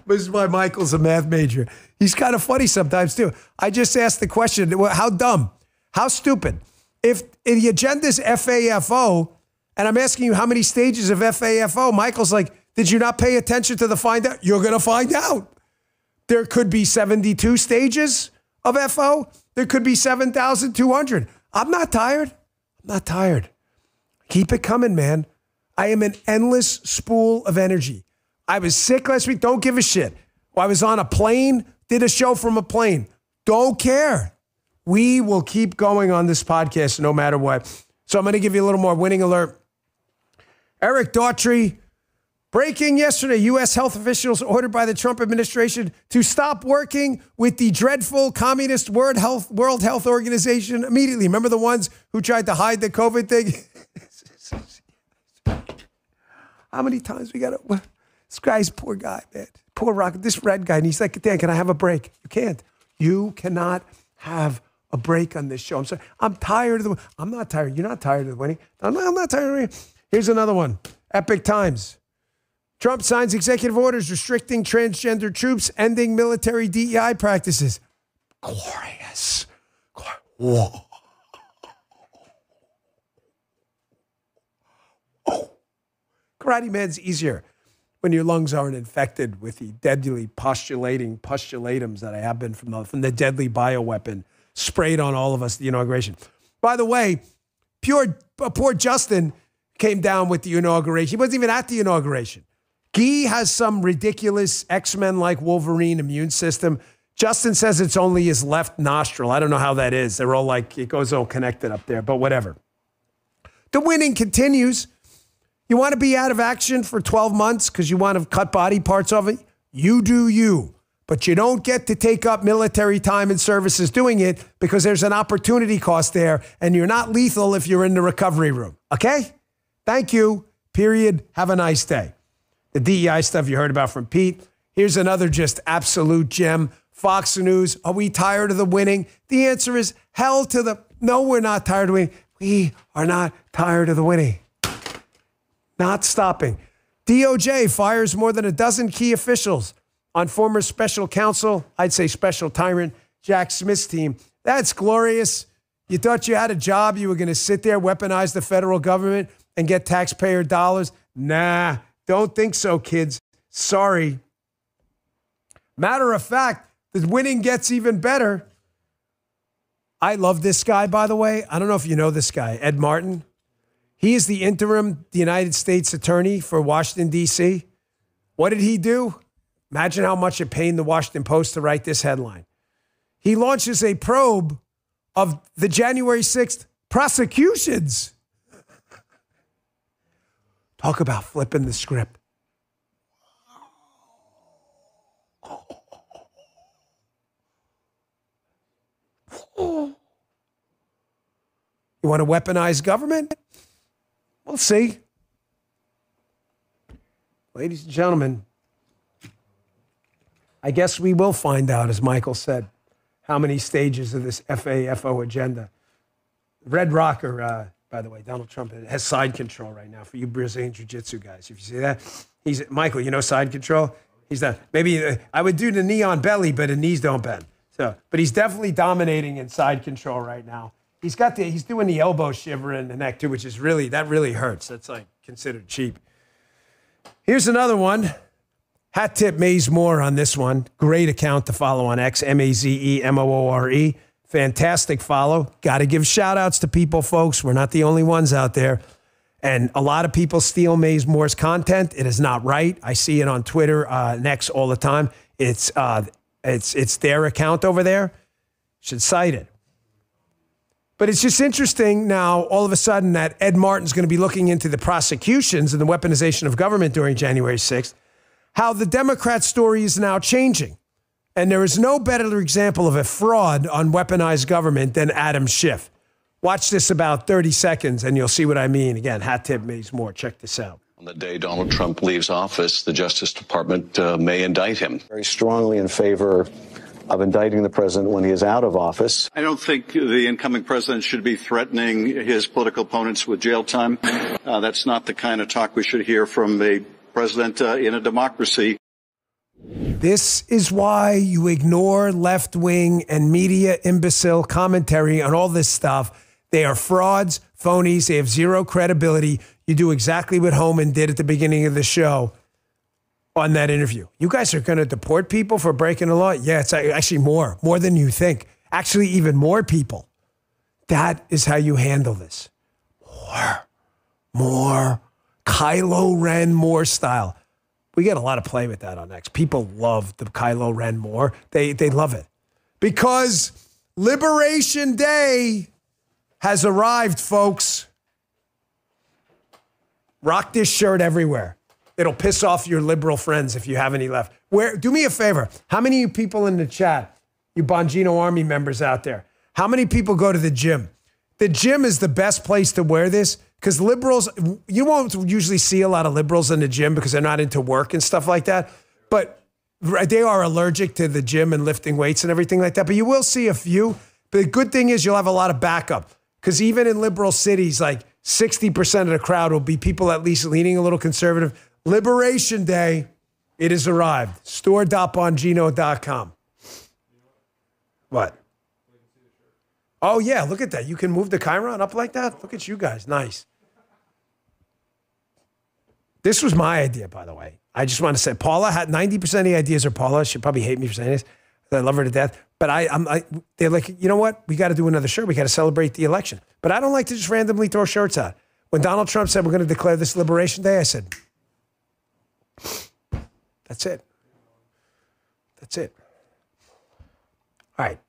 This is why Michael's a math major. He's kind of funny sometimes, too. I just asked the question, how dumb? How stupid? If the agenda's FAFO, and I'm asking you how many stages of FAFO, Michael's like, did you not pay attention to the find out? You're going to find out. There could be 72 stages of FO. There could be 7,200. I'm not tired. I'm not tired. Keep it coming, man. I am an endless spool of energy. I was sick last week. Don't give a shit. I was on a plane, did a show from a plane. Don't care. We will keep going on this podcast no matter what. So I'm going to give you a little more winning alert. Eric Daughtry, breaking yesterday, U.S. health officials ordered by the Trump administration to stop working with the dreadful communist World Health Organization immediately. Remember the ones who tried to hide the COVID thing? How many times we got to... This guy's poor guy, man. Poor rock. This red guy. And he's like, Dan, can I have a break? You can't. You cannot have a break on this show. I'm sorry. I'm tired of the... I'm not tired. You're not tired of the winning. I'm not tired of the winning. Here's another one. Epic Times. Trump signs executive orders restricting transgender troops, ending military DEI practices. Glorious. Whoa. Oh. Karate Man's easier when your lungs aren't infected with the deadly postulatums that I have been from the deadly bioweapon sprayed on all of us at the inauguration. By the way, poor Justin came down with the inauguration. He wasn't even at the inauguration. Guy has some ridiculous X-Men-like Wolverine immune system. Justin says it's only his left nostril. I don't know how that is. They're all like, it goes all connected up there, but whatever. The winning continues. You want to be out of action for 12 months because you want to cut body parts of it? You do you. But you don't get to take up military time and services doing it because there's an opportunity cost there, and you're not lethal if you're in the recovery room. Okay? Thank you. Period. Have a nice day. The DEI stuff you heard about from Pete. Here's another just absolute gem. Fox News. Are we tired of the winning? The answer is hell to the... No, we're not tired of winning. We are not tired of the winning. Not stopping. DOJ fires more than a dozen key officials on former special counsel, I'd say special tyrant, Jack Smith's team. That's glorious. You thought you had a job. You were going to sit there, weaponize the federal government, and get taxpayer dollars? Nah, don't think so, kids. Sorry. Matter of fact, the winning gets even better. I love this guy, by the way. I don't know if you know this guy, Ed Martin. He is the interim United States attorney for Washington, D.C. What did he do? Imagine how much it pained the Washington Post to write this headline. He launches a probe of the January 6th prosecutions. Talk about flipping the script. You want to weaponize government? We'll see. Ladies and gentlemen, I guess we will find out, as Michael said, how many stages of this FAFO agenda. Red Rocker, by the way, Donald Trump has side control right now for you Brazilian Jiu-Jitsu guys. If you see that, Michael, you know side control? He's not. Maybe I would do the knee on belly, but the knees don't bend. So, but he's definitely dominating in side control right now. He's doing the elbow shiver in the neck too, which is really hurts. That's like considered cheap. Here's another one. Hat tip Maze Moore on this one. Great account to follow on X, MAZEMOORE. Fantastic follow. Got to give shout outs to people, folks. We're not the only ones out there. And a lot of people steal Mayes Moore's content. It is not right. I see it on Twitter, X all the time. It's their account over there. Should cite it. But it's just interesting now, all of a sudden, that Ed Martin's going to be looking into the prosecutions and the weaponization of government during January 6th, how the Democrat story is now changing. And there is no better example of a fraud on weaponized government than Adam Schiff. Watch this about 30 seconds, and you'll see what I mean. Again, hat tip Mayes Moore. Check this out. On the day Donald Trump leaves office, the Justice Department may indict him. Very strongly in favor of indicting the president when he is out of office. I don't think the incoming president should be threatening his political opponents with jail time. That's not the kind of talk we should hear from a president in a democracy. This is why you ignore left-wing and media imbecile commentary on all this stuff. They are frauds, phonies. They have zero credibility. You do exactly what Homan did at the beginning of the show on that interview. You guys are going to deport people for breaking the law? Yeah, it's actually more than you think. Actually, even more people. That is how you handle this. More. Kylo Ren Moore style. We get a lot of play with that on X. People love the Kylo Ren Moore. They love it. Because Liberation Day has arrived, folks. Rock this shirt everywhere. It'll piss off your liberal friends if you have any left. Do me a favor. How many of you people in the chat, you Bongino Army members out there, how many people go to the gym? The gym is the best place to wear this because liberals, you won't usually see a lot of liberals in the gym because they're not into work and stuff like that. But they are allergic to the gym and lifting weights and everything like that. But you will see a few. But the good thing is you'll have a lot of backup because even in liberal cities, like 60% of the crowd will be people at least leaning a little conservative. Liberation Day, it has arrived. Store.bongino.com. What? Oh, yeah, look at that. You can move the Chiron up like that? Look at you guys. Nice. This was my idea, by the way. I just want to say, Paula had 90% of the ideas are Paula. She'll probably hate me for saying this. I love her to death. But they're like, you know what? We got to do another shirt. We got to celebrate the election. But I don't like to just randomly throw shirts out. When Donald Trump said we're going to declare this Liberation Day, I said, that's it. That's it. All right.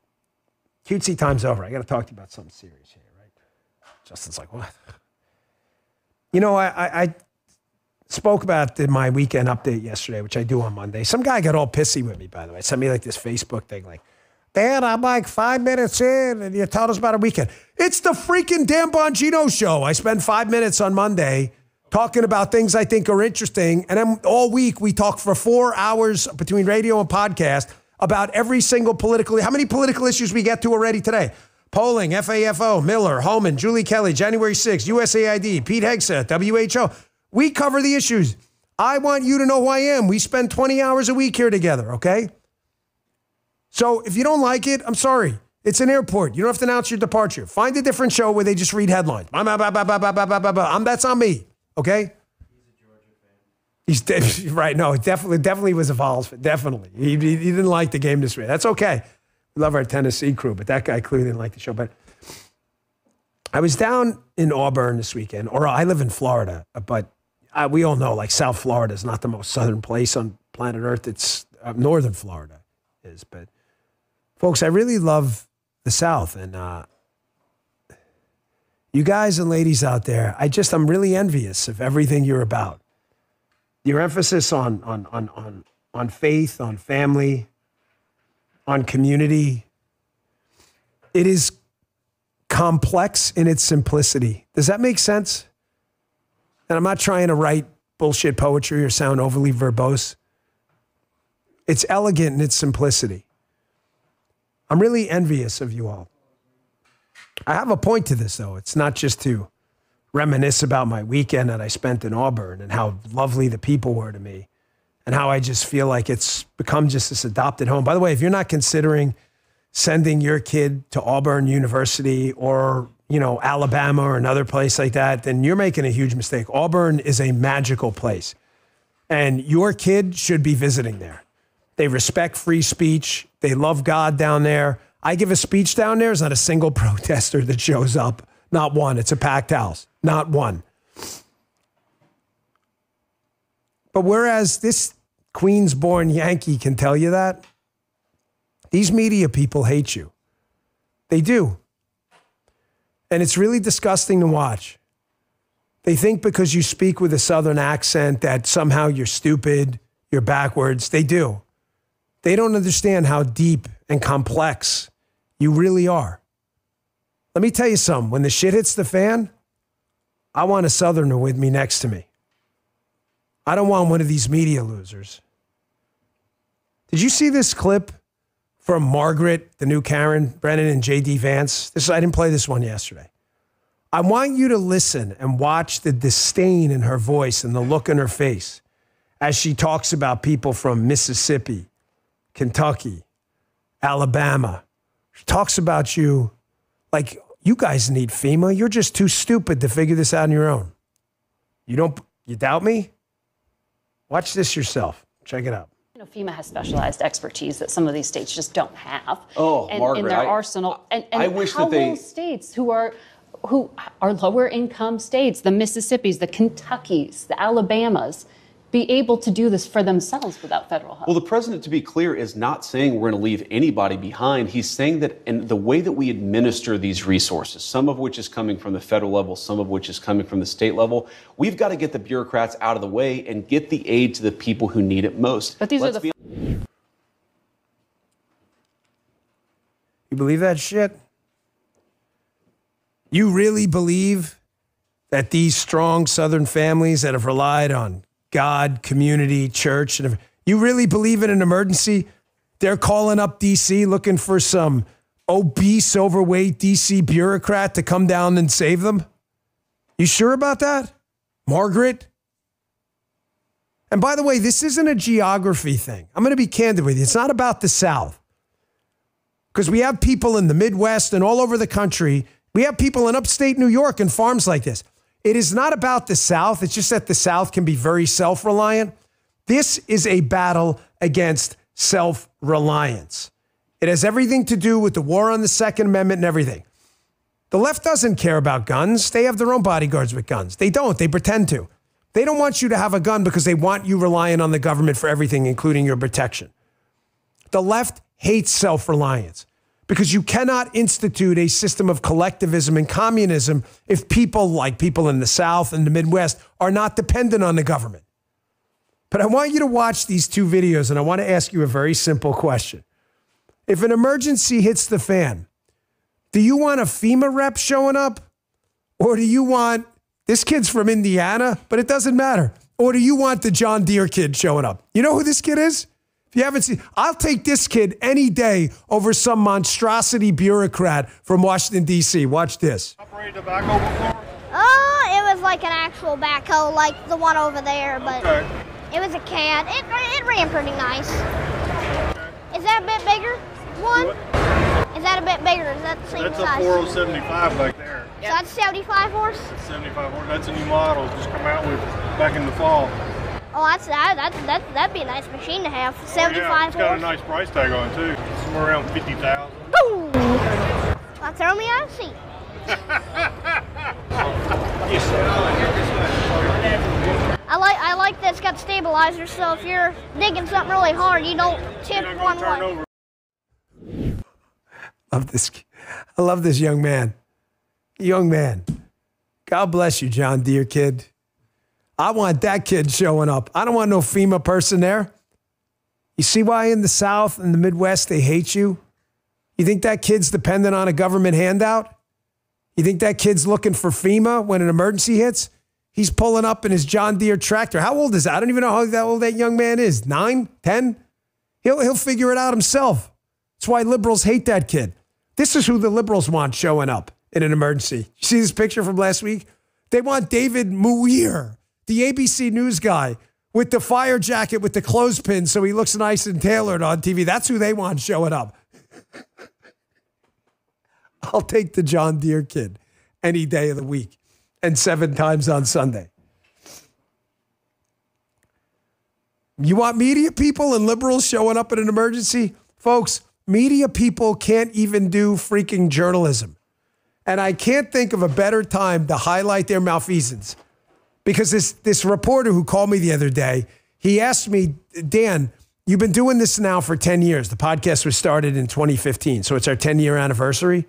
Cutesy time's over. I got to talk to you about something serious here, right? Justin's like, what? You know, I spoke about my weekend update yesterday, which I do on Monday. Some guy got all pissy with me, by the way. Sent me like this Facebook thing like, Dad, I'm like 5 minutes in and you told us about a weekend. It's the freaking damn Bongino show. I spend 5 minutes on Monday talking about things I think are interesting. And then all week we talk for 4 hours between radio and podcast about every single political, how many political issues we get to already today? Polling, FAFO, Miller, Homan, Julie Kelly, January 6th, USAID, Pete Hegseth, WHO. We cover the issues. I want you to know who I am. We spend 20 hours a week here together, okay? So if you don't like it, I'm sorry. It's an airport. You don't have to announce your departure. Find a different show where they just read headlines. That's on me, okay? He's right. No, it definitely was a Vols. Definitely. He didn't like the game this way. That's okay. We love our Tennessee crew, but that guy clearly didn't like the show. But I was down in Auburn this weekend, or I live in Florida, but we all know like South Florida is not the most southern place on planet Earth. It's northern Florida is. But folks, I really love the South. And you guys and ladies out there, I'm really envious of everything you're about. Your emphasis on faith, on family, on community. It is complex in its simplicity. Does that make sense? And I'm not trying to write bullshit poetry or sound overly verbose. It's elegant in its simplicity. I'm really envious of you all. I have a point to this, though. It's not just to reminisce about my weekend that I spent in Auburn and how lovely the people were to me and how I just feel like it's become just this adopted home. By the way, if you're not considering sending your kid to Auburn University or, Alabama or another place like that, then you're making a huge mistake. Auburn is a magical place, and your kid should be visiting there. They respect free speech. They love God down there. I give a speech down there, there's not a single protester that shows up. Not one. It's a packed house. Not one. But whereas this Queens-born Yankee can tell you that, these media people hate you. They do. And it's really disgusting to watch. They think because you speak with a Southern accent that somehow you're stupid, you're backwards. They do. They don't understand how deep and complex you really are. Let me tell you something. When the shit hits the fan, I want a Southerner with me next to me. I don't want one of these media losers. Did you see this clip from Margaret, the new Karen Brennan, and J.D. Vance? I didn't play this one yesterday. I want you to listen and watch the disdain in her voice and the look in her face as she talks about people from Mississippi, Kentucky, Alabama. She talks about you like, you guys need FEMA. You're just too stupid to figure this out on your own. You doubt me? Watch this yourself. Check it out. You know, FEMA has specialized expertise that some of these states just don't have. Oh, Margaret, in their arsenal. And I wish how that they... will states who are lower income states, the Mississippis, the Kentuckys, the Alabamas, be able to do this for themselves without federal help? Well, the president, to be clear, is not saying we're going to leave anybody behind. He's saying that in the way that we administer these resources, some of which is coming from the federal level, some of which is coming from the state level, we've got to get the bureaucrats out of the way and get the aid to the people who need it most. But these are the... You believe that shit? You really believe that these strong Southern families that have relied on God, community, church, and you really believe in an emergency? They're calling up D.C. looking for some obese, overweight D.C. bureaucrat to come down and save them? You sure about that, Margaret? And by the way, this isn't a geography thing. I'm going to be candid with you. It's not about the South. Because we have people in the Midwest and all over the country. We have people in upstate New York and farms like this. It is not about the South. It's just that the South can be very self-reliant. This is a battle against self-reliance. It has everything to do with the war on the Second Amendment and everything. The left doesn't care about guns. They have their own bodyguards with guns. They don't. They pretend to. They don't want you to have a gun because they want you relying on the government for everything, including your protection. The left hates self-reliance. Because you cannot institute a system of collectivism and communism if people like people in the South and the Midwest are not dependent on the government. But I want you to watch these two videos, and I want to ask you a very simple question. If an emergency hits the fan, do you want a FEMA rep showing up? Or do you want, this kid's from Indiana, but it doesn't matter. Or do you want the John Deere kid showing up? You know who this kid is? You haven't seen, I'll take this kid any day over some monstrosity bureaucrat from Washington, D.C. Watch this. Operated a backhoe before? It was like an actual backhoe, like the one over there, but it was a CAD. It ran pretty nice. Okay. Is that a bit bigger one? What? Is that a bit bigger? Is that the same size? That's a 4075 back there. So that's 75 horse? That's 75 horse. That's a new model. Just come out with back in the fall. Oh, that'd be a nice machine to have. 75 yeah, it's got horse. a nice price tag on it too. Somewhere around 50,000. Boom! Now throw me out of the seat. I like that it's got stabilizers, so if you're digging something really hard, you don't tip one way. I love this young man. Young man. God bless you, John Deere kid. I want that kid showing up. I don't want no FEMA person there. You see why in the South and the Midwest they hate you? You think that kid's dependent on a government handout? You think that kid's looking for FEMA when an emergency hits? He's pulling up in his John Deere tractor. How old is that? I don't even know how old that young man is. 9? 10? He'll figure it out himself. That's why liberals hate that kid. This is who the liberals want showing up in an emergency. You see this picture from last week? They want David Muir, the ABC News guy, with the fire jacket with the clothespin so he looks nice and tailored on TV. That's who they want showing up. I'll take the John Deere kid any day of the week and 7 times on Sunday. You want media people and liberals showing up in an emergency? Folks, Media people can't even do freaking journalism. And I can't think of a better time to highlight their malfeasance. Because this reporter who called me the other day, he asked me, Dan, you've been doing this now for 10 years. The podcast was started in 2015, so it's our 10-year anniversary.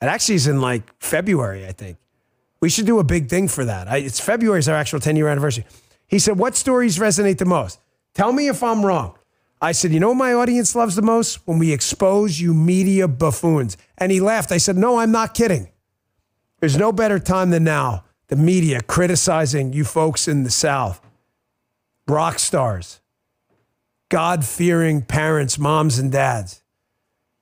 It actually is in like February, I think. We should do a big thing for that. It's February is our actual 10-year anniversary. He said, what stories resonate the most? Tell me if I'm wrong. I said, you know what my audience loves the most? When we expose you media buffoons. And he laughed. I said, no, I'm not kidding. There's no better time than now. The media criticizing you folks in the South. Rock stars. God-fearing parents, moms and dads.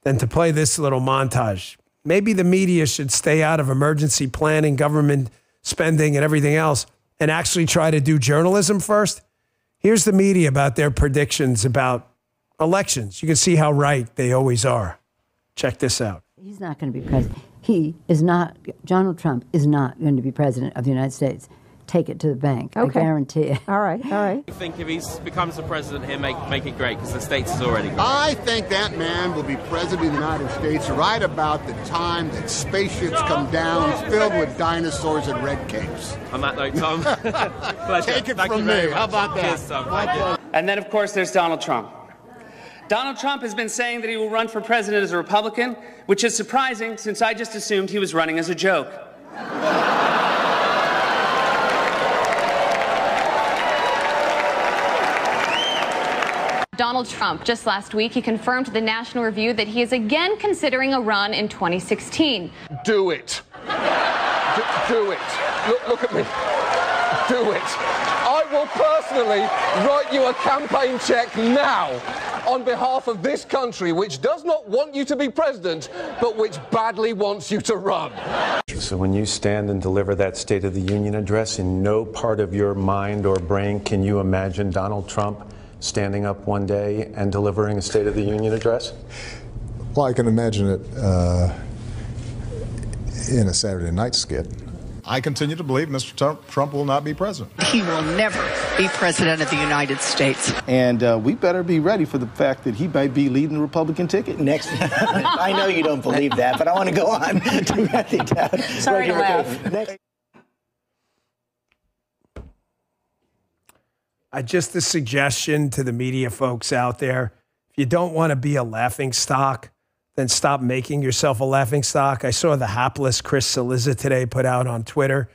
Than to play this little montage. Maybe the media should stay out of emergency planning, government spending, and everything else, and actually try to do journalism first. Here's the media about their predictions about elections. You can see how right they always are. Check this out. He's not going to be president. He is not, Donald Trump is not going to be president of the United States. Take it to the bank. Okay. I guarantee it. All right, all right. I think if he becomes the president here, make it great, because the States is already great. I think that man will be president of the United States right about the time that spaceships come down filled with dinosaurs and red capes. On that note, Tom, pleasure. Take it Thank from you me. very How much. about that? Cheers, Tom. And then, of course, there's Donald Trump. Donald Trump has been saying that he will run for president as a Republican, which is surprising since I just assumed he was running as a joke. Donald Trump, just last week, he confirmed to the National Review that he is again considering a run in 2016. Do it. Do it. Look at me. Do it. I will personally write you a campaign check now on behalf of this country, which does not want you to be president, but which badly wants you to run. So when you stand and deliver that State of the Union address, in no part of your mind or brain can you imagine Donald Trump standing up one day and delivering a State of the Union address? Well, I can imagine it in a Saturday night skit. I continue to believe Mr. Trump will not be president. He will never be president of the United States. And we better be ready for the fact that he might be leading the Republican ticket. Next, I know you don't believe that, but I want to go on to Matthew Dowd. Sorry to laugh. Just a suggestion to the media folks out there. If you don't want to be a laughing stock, then stop making yourself a laughing stock. I saw the hapless Chris Cillizza today put out on Twitter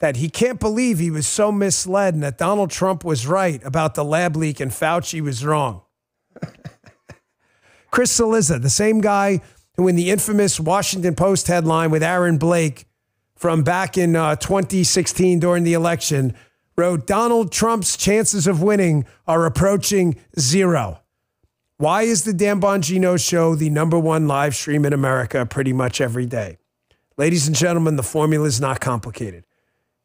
that he can't believe he was so misled and that Donald Trump was right about the lab leak and Fauci was wrong. Chris Cillizza, the same guy who in the infamous Washington Post headline with Aaron Blake from back in 2016 during the election wrote, Donald Trump's chances of winning are approaching 0. Why is the Dan Bongino Show the #1 live stream in America pretty much every day? Ladies and gentlemen, the formula is not complicated.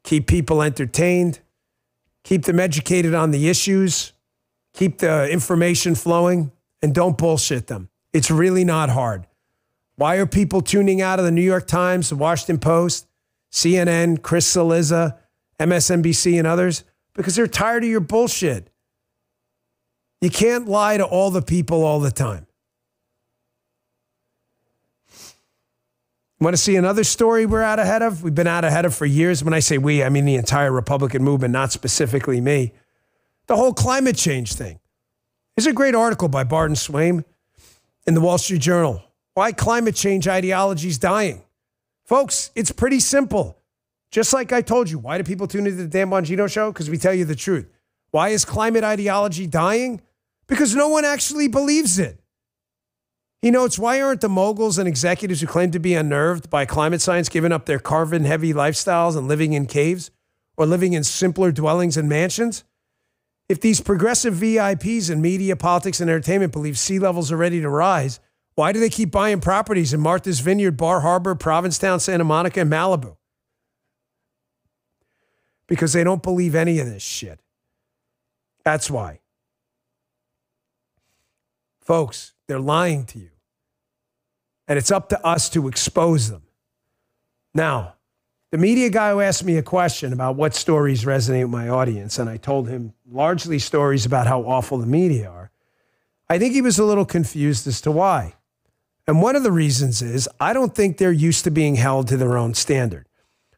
Keep people entertained, keep them educated on the issues, keep the information flowing, and don't bullshit them. It's really not hard. Why are people tuning out of the New York Times, the Washington Post, CNN, Chris Cillizza, MSNBC, and others? Because they're tired of your bullshit. You can't lie to all the people all the time. Want to see another story we're out ahead of? We've been out ahead of for years. When I say we, I mean the entire Republican movement, not specifically me. The whole climate change thing. There's a great article by Barton Swaim in the Wall Street Journal. Why climate change ideology is dying. Folks, it's pretty simple. Just like I told you, why do people tune into the Dan Bongino Show? Because we tell you the truth. Why is climate ideology dying? Because no one actually believes it. You know, it's why aren't the moguls and executives who claim to be unnerved by climate science giving up their carbon-heavy lifestyles and living in caves or living in simpler dwellings and mansions? If these progressive VIPs in media, politics, and entertainment believe sea levels are ready to rise, why do they keep buying properties in Martha's Vineyard, Bar Harbor, Provincetown, Santa Monica, and Malibu? Because they don't believe any of this shit. That's why. Folks, they're lying to you. And it's up to us to expose them. Now, the media guy who asked me a question about what stories resonate with my audience, and I told him largely stories about how awful the media are. I think he was a little confused as to why. And one of the reasons is I don't think they're used to being held to their own standard.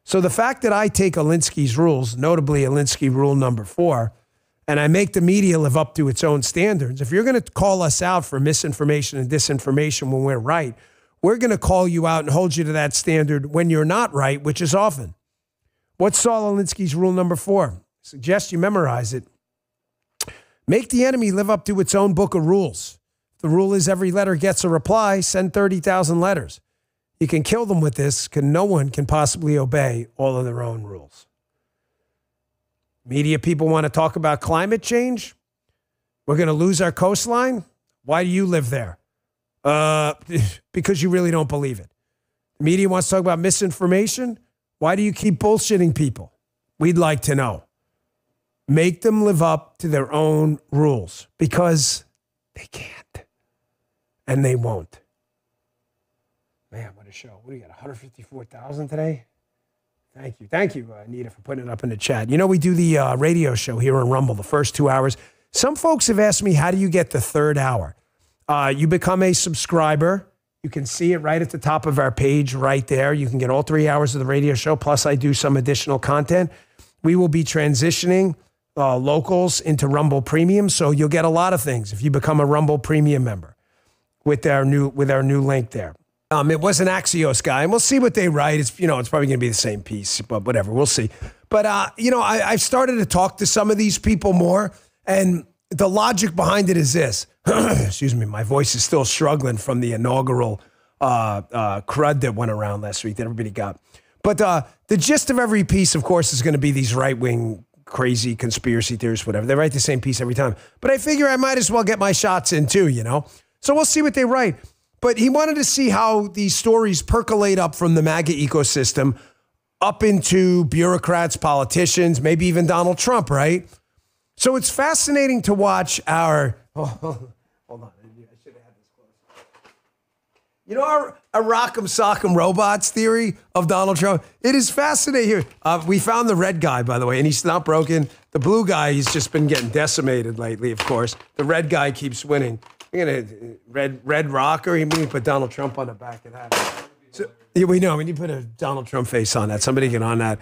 So the fact that I take Alinsky's rules, notably Alinsky rule number 4, and I make the media live up to its own standards, if you're going to call us out for misinformation and disinformation when we're right, we're going to call you out and hold you to that standard when you're not right, which is often. What's Saul Alinsky's rule number 4? I suggest you memorize it. Make the enemy live up to its own book of rules. The rule is every letter gets a reply, send 30,000 letters. You can kill them with this because no one can possibly obey all of their own rules. Media people want to talk about climate change. We're going to lose our coastline. Why do you live there? Because you really don't believe it. Media wants to talk about misinformation. Why do you keep bullshitting people? We'd like to know. Make them live up to their own rules because they can't and they won't. Man, what a show. What do you got, 154,000 today? Thank you. Thank you, Anita, for putting it up in the chat. You know, we do the radio show here on Rumble, the first 2 hours. Some folks have asked me, how do you get the third hour? You become a subscriber. You can see it right at the top of our page right there. You can get all 3 hours of the radio show, plus I do some additional content. We will be transitioning locals into Rumble Premium, so you'll get a lot of things if you become a Rumble Premium member with our new link there. It was an Axios guy, and we'll see what they write. It's probably going to be the same piece, but whatever, we'll see. But I've started to talk to some of these people more, and the logic behind it is this. Excuse me, my voice is still struggling from the inaugural crud that went around last week that everybody got. But the gist of every piece, of course, is going to be these right-wing crazy conspiracy theorists, whatever. They write the same piece every time. But I figure I might as well get my shots in too, So we'll see what they write. But he wanted to see how these stories percolate up from the MAGA ecosystem up into bureaucrats, politicians, maybe even Donald Trump, right? So it's fascinating to watch our... hold on. I should have had this close. Our Rock'em Sock'em Robots theory of Donald Trump? It is fascinating here. We found the red guy, by the way, and he's not broken. The blue guy, he's just been getting decimated lately, of course. The red guy keeps winning. We're going to red rocker. We need to put Donald Trump on the back of that. So, yeah, we know. We need to put a Donald Trump face on that. Somebody get on that.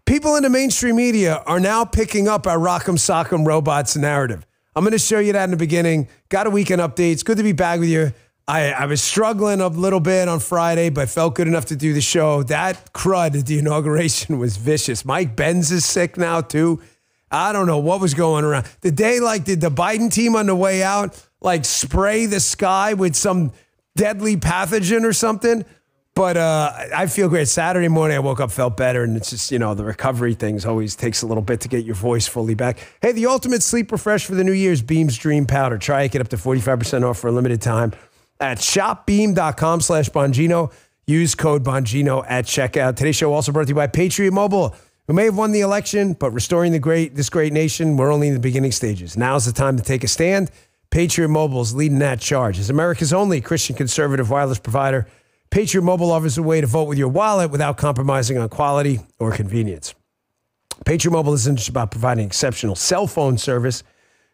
People in the mainstream media are now picking up our Rock'em Sock'em Robots narrative. I'm going to show you that in the beginning. Got a weekend update. It's good to be back with you. I was struggling a little bit on Friday, but felt good enough to do the show. That crud at the inauguration was vicious. Mike Benz is sick now, too. I don't know what was going around. The day, did the Biden team on the way out, spray the sky with some deadly pathogen or something? But I feel great. Saturday morning, I woke up, felt better, and it's just, the recovery things always takes a little bit to get your voice fully back. Hey, the ultimate sleep refresh for the New Year's Beams Dream Powder. Try it, get up to 45% off for a limited time at shopbeam.com/Bongino. Use code Bongino at checkout. Today's show also brought to you by Patriot Mobile, who may have won the election, but restoring this great nation, we're only in the beginning stages. Now's the time to take a stand. Patriot Mobile is leading that charge. As America's only Christian conservative wireless provider, Patriot Mobile offers a way to vote with your wallet without compromising on quality or convenience. Patriot Mobile isn't just about providing exceptional cell phone service.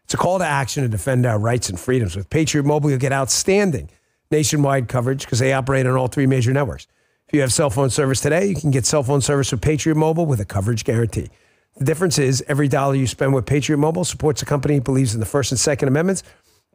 It's a call to action to defend our rights and freedoms. With Patriot Mobile, you'll get outstanding nationwide coverage because they operate on all 3 major networks. If you have cell phone service today, you can get cell phone service with Patriot Mobile with a coverage guarantee. The difference is every dollar you spend with Patriot Mobile supports a company that believes in the First and Second Amendments,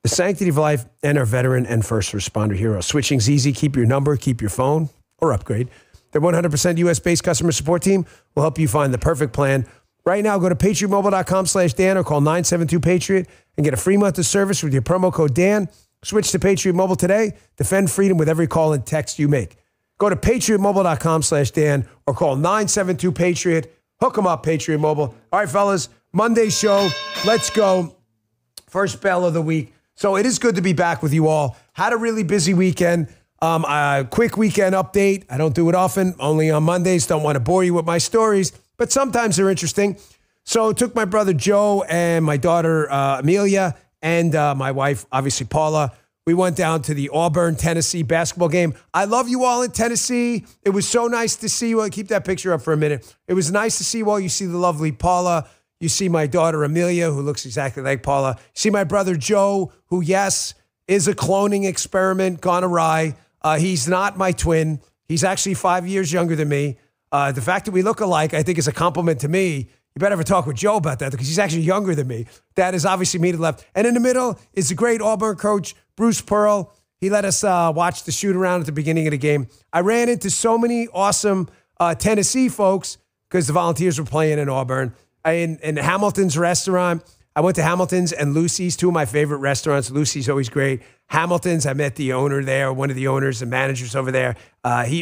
the sanctity of life, and our veteran and first responder heroes. Switching's easy. Keep your number, keep your phone, or upgrade. Their 100% U.S.-based customer support team will help you find the perfect plan. Right now, go to patriotmobile.com/Dan or call 972-PATRIOT and get a free month of service with your promo code Dan. Switch to Patriot Mobile today. Defend freedom with every call and text you make. Go to patriotmobile.com/Dan or call 972-PATRIOT. Hook them up, Patriot Mobile. All right, fellas, Monday show. Let's go. First bell of the week. So it is good to be back with you all. Had a really busy weekend. A quick weekend update. I don't do it often, only on Mondays. Don't want to bore you with my stories, but sometimes they're interesting. So took my brother Joe and my daughter Amelia and my wife, obviously Paula. We went down to the Auburn, Tennessee basketball game. I love you all in Tennessee. It was so nice to see you. Keep that picture up for a minute. It was nice to see you all. You see the lovely Paula. You see my daughter, Amelia, who looks exactly like Paula. You see my brother, Joe, who, yes, is a cloning experiment gone awry. He's not my twin. He's actually 5 years younger than me. The fact that we look alike, I think, is a compliment to me. You better have a talk with Joe about that because he's actually younger than me. That is obviously me to the left. And in the middle is the great Auburn coach, Bruce Pearl. He let us watch the shoot around at the beginning of the game. I ran into so many awesome Tennessee folks because the Volunteers were playing in Auburn. In Hamilton's restaurant, I went to Hamilton's and Lucy's, two of my favorite restaurants. Lucy's always great. Hamilton's, I met the owner there, one of the owners and managers over there.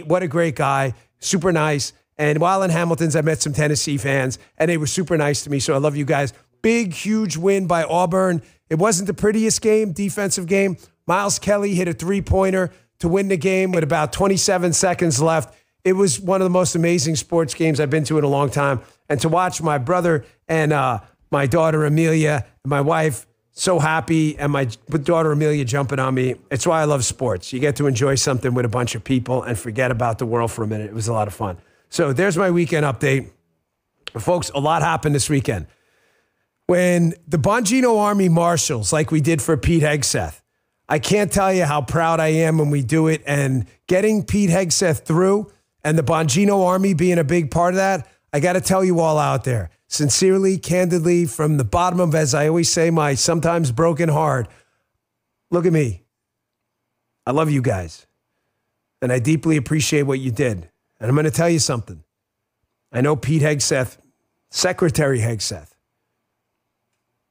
What a great guy, super nice. And while in Hamilton's, I met some Tennessee fans, and they were super nice to me, so I love you guys. Big, huge win by Auburn. It wasn't the prettiest game, defensive game. Miles Kelly hit a three-pointer to win the game with about 27 seconds left. It was one of the most amazing sports games I've been to in a long time. And to watch my brother and my daughter Amelia and my wife so happy and my daughter Amelia jumping on me. It's why I love sports. You get to enjoy something with a bunch of people and forget about the world for a minute. It was a lot of fun. So there's my weekend update. Folks, a lot happened this weekend. When the Bongino Army marshals, like we did for Pete Hegseth, I can't tell you how proud I am when we do it, and getting Pete Hegseth through and the Bongino Army being a big part of that, I got to tell you all out there, sincerely, candidly, from the bottom of, as I always say, my sometimes broken heart, look at me. I love you guys, and I deeply appreciate what you did. And I'm going to tell you something. I know Pete Hegseth, Secretary Hegseth.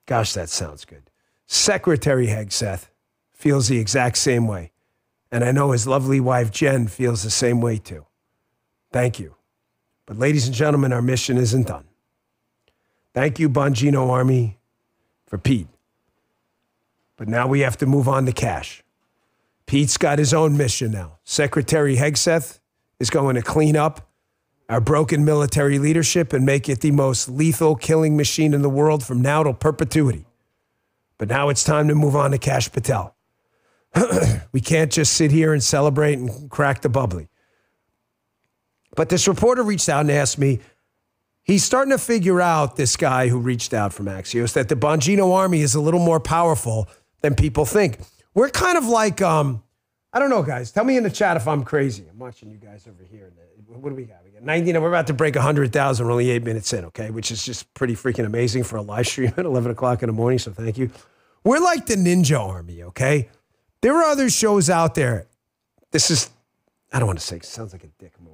Gosh, that sounds good. Secretary Hegseth feels the exact same way. And I know his lovely wife, Jen, feels the same way too. Thank you. But ladies and gentlemen, our mission isn't done. Thank you, Bongino Army, for Pete. But now we have to move on to cash. Pete's got his own mission now. Secretary Hegseth is going to clean up our broken military leadership and make it the most lethal killing machine in the world from now till perpetuity. But now it's time to move on to Kash Patel. We can't just sit here and celebrate and crack the bubbly. But this reporter reached out and asked me, he's starting to figure out, this guy who reached out from Axios, that the Bongino Army is a little more powerful than people think. We're kind of like, I don't know, guys. Tell me in the chat if I'm crazy. I'm watching you guys over here. What do we got? We got 19. We're about to break 100,000. We're only 8 minutes in, okay? Which is just pretty freaking amazing for a live stream at 11 o'clock in the morning, so thank you. We're like the Ninja Army, okay? There are other shows out there. This is, I don't want to say, it sounds like a dick move.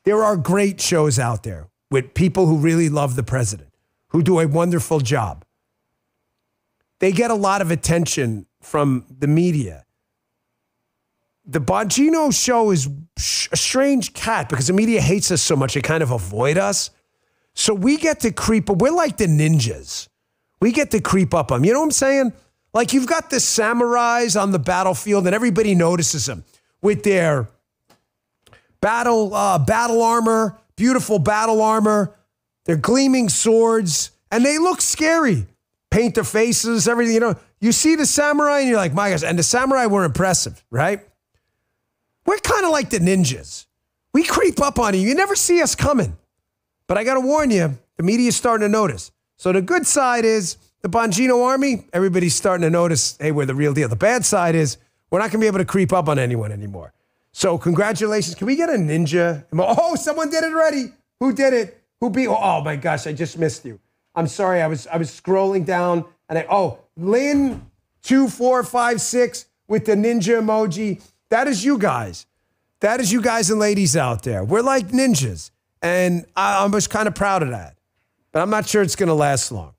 There are great shows out there with people who really love the president, who do a wonderful job. They get a lot of attention from the media. The Bongino show is a strange cat because the media hates us so much, they kind of avoid us. So we get to creep, we're like the ninjas. We get to creep up on them. You know what I'm saying? Like you've got the samurais on the battlefield and everybody notices them with their battle armor, beautiful battle armor, their gleaming swords, and they look scary. Paint their faces, everything, you know. You see the samurai and you're like, my gosh, and the samurai were impressive, right? We're kind of like the ninjas. We creep up on you. You never see us coming. But I got to warn you, the media is starting to notice. So the good side is the Bongino Army, everybody's starting to notice, hey, we're the real deal. The bad side is we're not going to be able to creep up on anyone anymore. So congratulations. Can we get a ninja? Oh, someone did it already. Who did it? Who beat? Oh, my gosh, I just missed you. I'm sorry. I was scrolling down and Lynn 2456 with the ninja emoji. That is you guys. That is you guys and ladies out there. We're like ninjas. And I was kind of proud of that. But I'm not sure it's going to last long.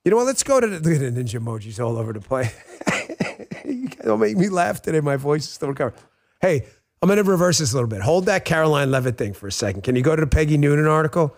You know what? Let's go to the ninja emojis all over the place. You guys don't make me laugh today. My voice is still recovering. Hey, I'm going to reverse this a little bit. Hold that Caroline Levitt thing for a second. Can you go to the Peggy Noonan article?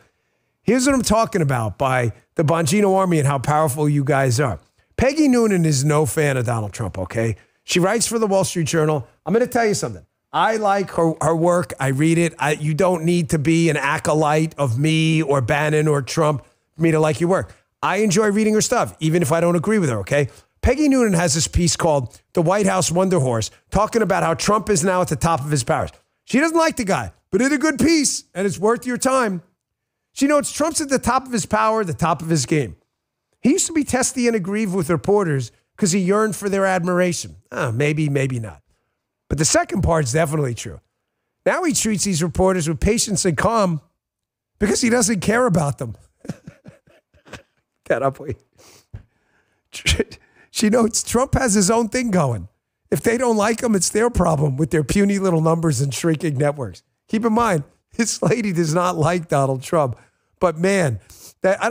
Here's what I'm talking about by the Bongino Army and how powerful you guys are. Peggy Noonan is no fan of Donald Trump, okay? She writes for the Wall Street Journal. I'm going to tell you something. I like her work. I read it. You don't need to be an acolyte of me or Bannon or Trump for me to like your work. I enjoy reading her stuff, even if I don't agree with her, okay? Peggy Noonan has this piece called The White House Wonder Horse, talking about how Trump is now at the top of his powers. She doesn't like the guy, but it's a good piece, and it's worth your time. She notes Trump's at the top of his power, the top of his game. He used to be testy and aggrieved with reporters because he yearned for their admiration. Maybe, maybe not. But the second part's definitely true. Now he treats these reporters with patience and calm because he doesn't care about them. Get up, wait. She notes Trump has his own thing going. If they don't like him, it's their problem with their puny little numbers and shrinking networks. Keep in mind, this lady does not like Donald Trump. But man,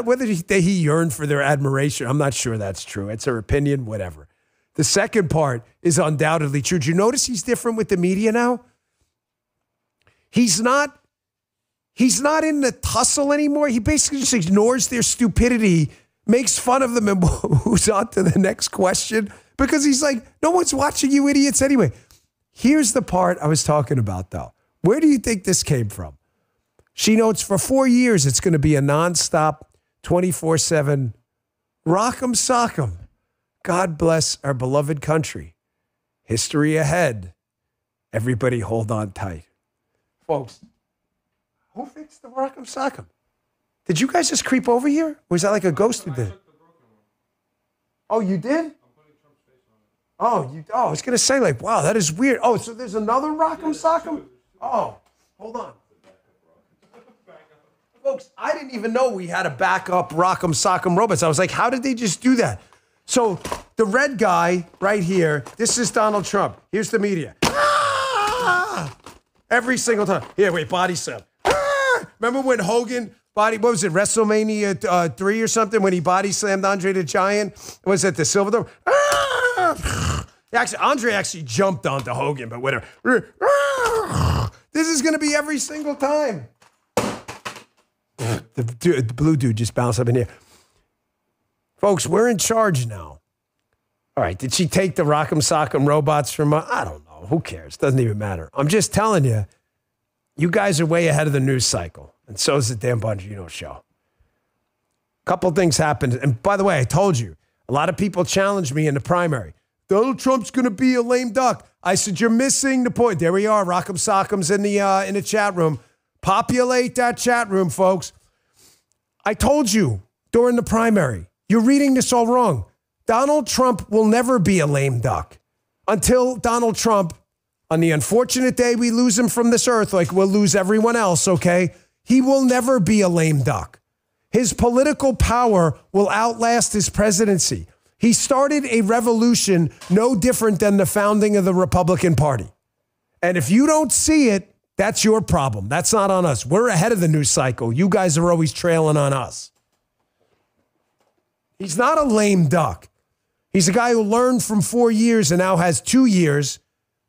whether he yearned for their admiration, I'm not sure that's true. It's her opinion, whatever. The second part is undoubtedly true. Do you notice he's different with the media now? He's not in the tussle anymore. He basically just ignores their stupidity, makes fun of them, and moves on to the next question because he's like, no one's watching you idiots anyway. Here's the part I was talking about, though. Where do you think this came from? She notes for 4 years, it's going to be a nonstop, 24/7 rock'em sock'em. God bless our beloved country. History ahead. Everybody hold on tight. Folks, who fixed the rock'em sock'em? Did you guys just creep over here? Or was that like a ghost who did? Oh, you did? Oh, I was going to say like, wow, that is weird. Oh, so there's another rock'em sock'em? Oh, hold on. Folks, I didn't even know we had a backup rock'em sock'em robots. I was like, how did they just do that? So the red guy right here, this is Donald Trump. Here's the media. Every single time. Here, wait, body slam. Remember when Hogan what was it, WrestleMania 3 or something, when he body slammed Andre the Giant? Was it the Silver Dome? Actually, Andre actually jumped onto Hogan, but whatever. This is going to be every single time. The blue dude just bounced up in here. Folks, we're in charge now. All right, did she take the rock'em sock'em robots from I don't know. Who cares? Doesn't even matter. I'm just telling you, you guys are way ahead of the news cycle. And so is the damn Bongino show. A couple things happened. And by the way, I told you, a lot of people challenged me in the primary. Donald Trump's going to be a lame duck. I said, you're missing the point. There we are. Rock'em sock'em's in the chat room. Populate that chat room, folks. I told you during the primary, you're reading this all wrong. Donald Trump will never be a lame duck until Donald Trump, on the unfortunate day we lose him from this earth, like we'll lose everyone else, okay? He will never be a lame duck. His political power will outlast his presidency. He started a revolution no different than the founding of the Republican Party. And if you don't see it, that's your problem. That's not on us. We're ahead of the news cycle. You guys are always trailing on us. He's not a lame duck. He's a guy who learned from 4 years and now has 2 years,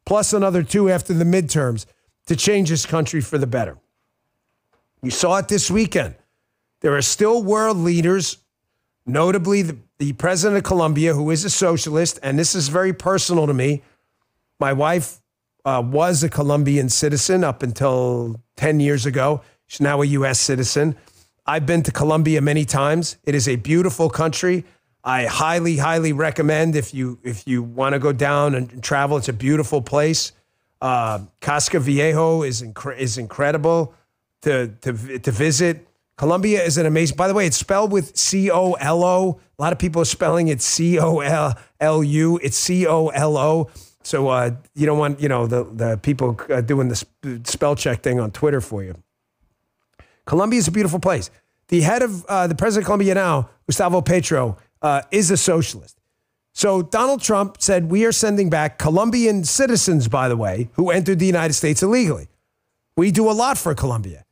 plus another 2 after the midterms, to change this country for the better. You saw it this weekend. There are still world leaders, notably the president of Colombia, who is a socialist, and this is very personal to me. My wife was a Colombian citizen up until 10 years ago. She's now a U.S. citizen. I've been to Colombia many times. It is a beautiful country. I highly, highly recommend if you want to go down and travel. It's a beautiful place. Casca Viejo is incredible to visit. Colombia is an amazing. By the way, it's spelled with C-O-L-O. A lot of people are spelling it C-O-L-U. It's C-O-L-O. So you don't want the people doing the spell check thing on Twitter for you. Colombia is a beautiful place. The head of the president of Colombia now, Gustavo Petro, is a socialist. So Donald Trump said, we are sending back Colombian citizens, by the way, who entered the United States illegally. We do a lot for Colombia.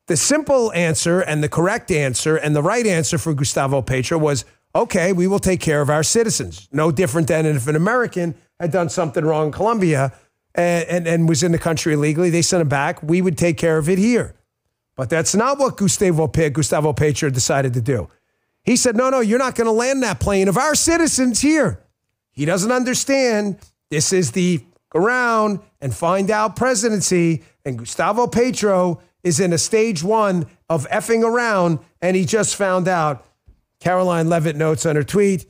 The simple answer and the correct answer and the right answer for Gustavo Petro was, okay, we will take care of our citizens. No different than if an American had done something wrong in Colombia and was in the country illegally, they sent him back. We would take care of it here. But that's not what Gustavo Petro decided to do. He said, no, you're not going to land that plane of our citizens here. He doesn't understand this is the around and find out presidency, and Gustavo Petro is in a stage 1 of effing around, and he just found out. Caroline Levitt notes on her tweet,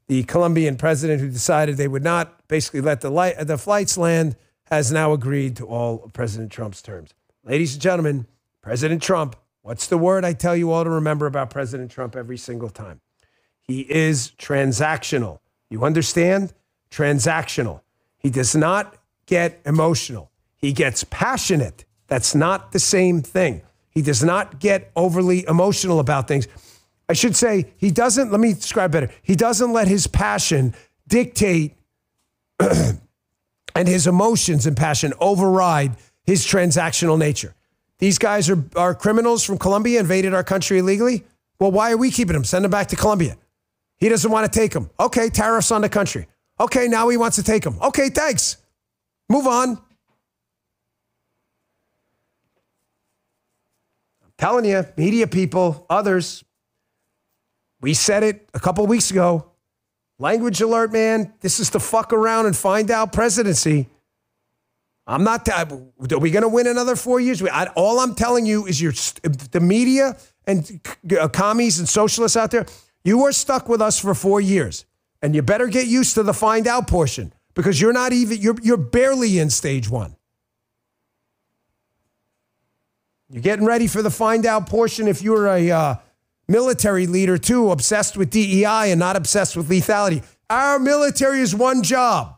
the Colombian president who decided they would not basically let the flights land has now agreed to all of President Trump's terms. Ladies and gentlemen, President Trump What's the word I tell you all to remember about President Trump every single time? He is transactional. You understand? Transactional. He does not get emotional. He gets passionate. That's not the same thing. He does not get overly emotional about things. I should say, he doesn't, let me describe better. He doesn't let his passion dictate and his emotions and passion override his transactional nature. These guys are criminals from Colombia, invaded our country illegally. Well, why are we keeping them? Send them back to Colombia. He doesn't want to take them. Okay, tariffs on the country. Okay, now he wants to take them. Okay, thanks. Move on. I'm telling you, media people, others, we said it a couple of weeks ago. Language alert, man. This is the fuck around and find out presidency. I'm not, are we going to win another 4 years? All I'm telling you is the media and commies and socialists out there, you are stuck with us for 4 years. And you better get used to the find out portion because you're not even, you're barely in stage one. You're getting ready for the find out portion if you're a military leader too, obsessed with DEI and not obsessed with lethality. Our military is one job.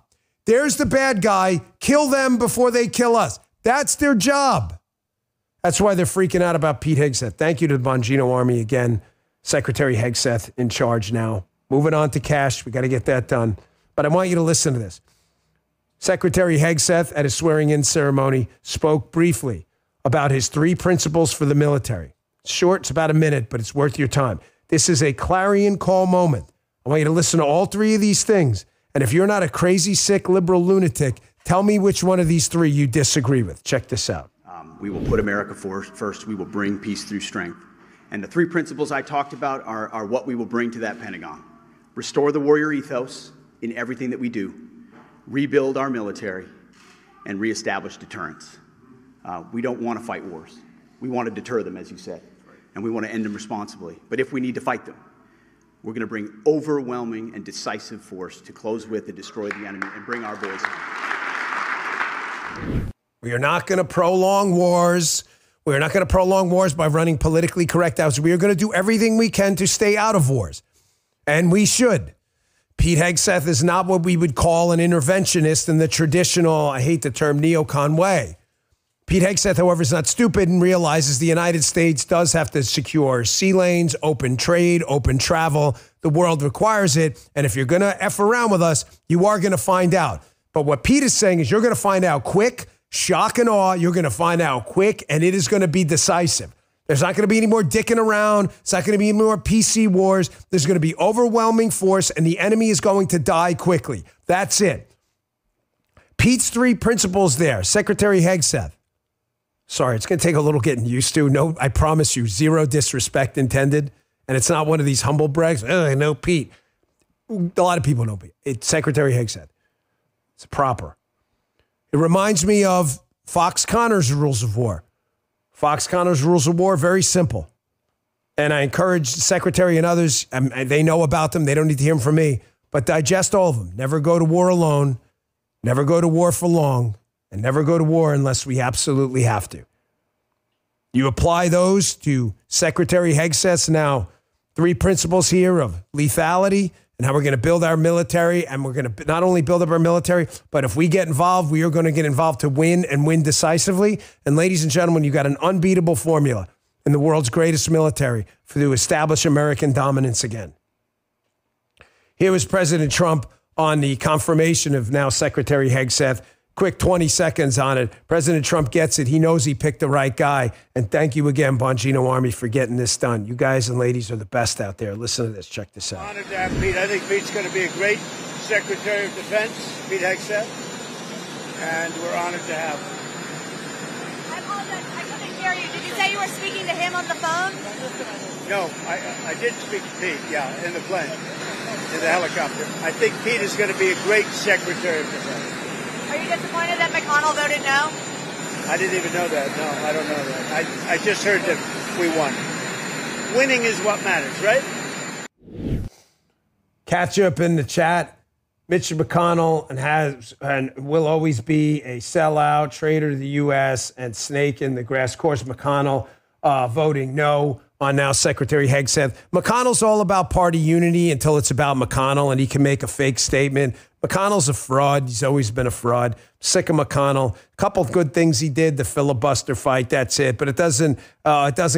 There's the bad guy. Kill them before they kill us. That's their job. That's why they're freaking out about Pete Hegseth. Thank you to the Bongino Army again. Secretary Hegseth in charge now. Moving on to cash. We got to get that done. But I want you to listen to this. Secretary Hegseth at his swearing-in ceremony spoke briefly about his 3 principles for the military. It's short. It's about a minute, but it's worth your time. This is a clarion call moment. I want you to listen to all 3 of these things. And if you're not a crazy, sick, liberal lunatic, tell me which one of these 3 you disagree with. Check this out. We will put America first. We will bring peace through strength. And the 3 principles I talked about are what we will bring to that Pentagon. Restore the warrior ethos in everything that we do. Rebuild our military. And reestablish deterrence. We don't want to fight wars. We want to deter them, as you said. And we want to end them responsibly. But if we need to fight them, we're going to bring overwhelming and decisive force to close with and destroy the enemy and bring our boys home. We are not going to prolong wars. We are not going to prolong wars by running politically correct outs. We are going to do everything we can to stay out of wars. And we should. Pete Hegseth is not what we would call an interventionist in the traditional, I hate the term, neocon way. Pete Hegseth, however, is not stupid and realizes the United States does have to secure sea lanes, open trade, open travel. The world requires it. And if you're going to F around with us, you are going to find out. But what Pete is saying is you're going to find out quick, shock and awe. You're going to find out quick, and it is going to be decisive. There's not going to be any more dicking around. It's not going to be any more PC wars. There's going to be overwhelming force, and the enemy is going to die quickly. That's it. Pete's 3 principles there. Secretary Hegseth. Sorry, it's going to take a little getting used to. No, I promise you, 0 disrespect intended. And it's not one of these humble brags. Oh, I know Pete. A lot of people know Pete. It's Secretary Hegseth. It's proper. It reminds me of Fox Connor's Rules of War. Fox Connor's Rules of War, very simple. And I encourage the Secretary and others, they know about them. They don't need to hear them from me. But digest all of them. Never go to war alone. Never go to war for long. And never go to war unless we absolutely have to. You apply those to Secretary Hegseth's now 3 principles here of lethality and how we're going to build our military. And we're going to not only build up our military, but if we get involved, we are going to get involved to win and win decisively. And ladies and gentlemen, you got an unbeatable formula in the world's greatest military to establish American dominance again. Here was President Trump on the confirmation of now Secretary Hegseth. Quick 20 seconds on it. President Trump gets it. He knows he picked the right guy. And thank you again, Bongino Army, for getting this done. You guys and ladies are the best out there. Listen to this. Check this out. Honored to have Pete. I think Pete's going to be a great Secretary of Defense, Pete Hegseth. And we're honored to have him. I apologize. I couldn't hear you. Did you say you were speaking to him on the phone? No, I did speak to Pete, yeah, in the plane, in the helicopter. I think Pete is going to be a great Secretary of Defense. Are you disappointed that McConnell voted no? I didn't even know that. No, I don't know that. I just heard that we won. Winning is what matters, right? Catch up in the chat. Mitch McConnell and will always be a sellout, traitor to the U.S., and snake in the grass. Of course, McConnell voting no on now Secretary Hegseth. McConnell's all about party unity until it's about McConnell, and he can make a fake statement. McConnell's a fraud. He's always been a fraud. Sick of McConnell. A couple of good things he did, the filibuster fight, that's it. But it doesn't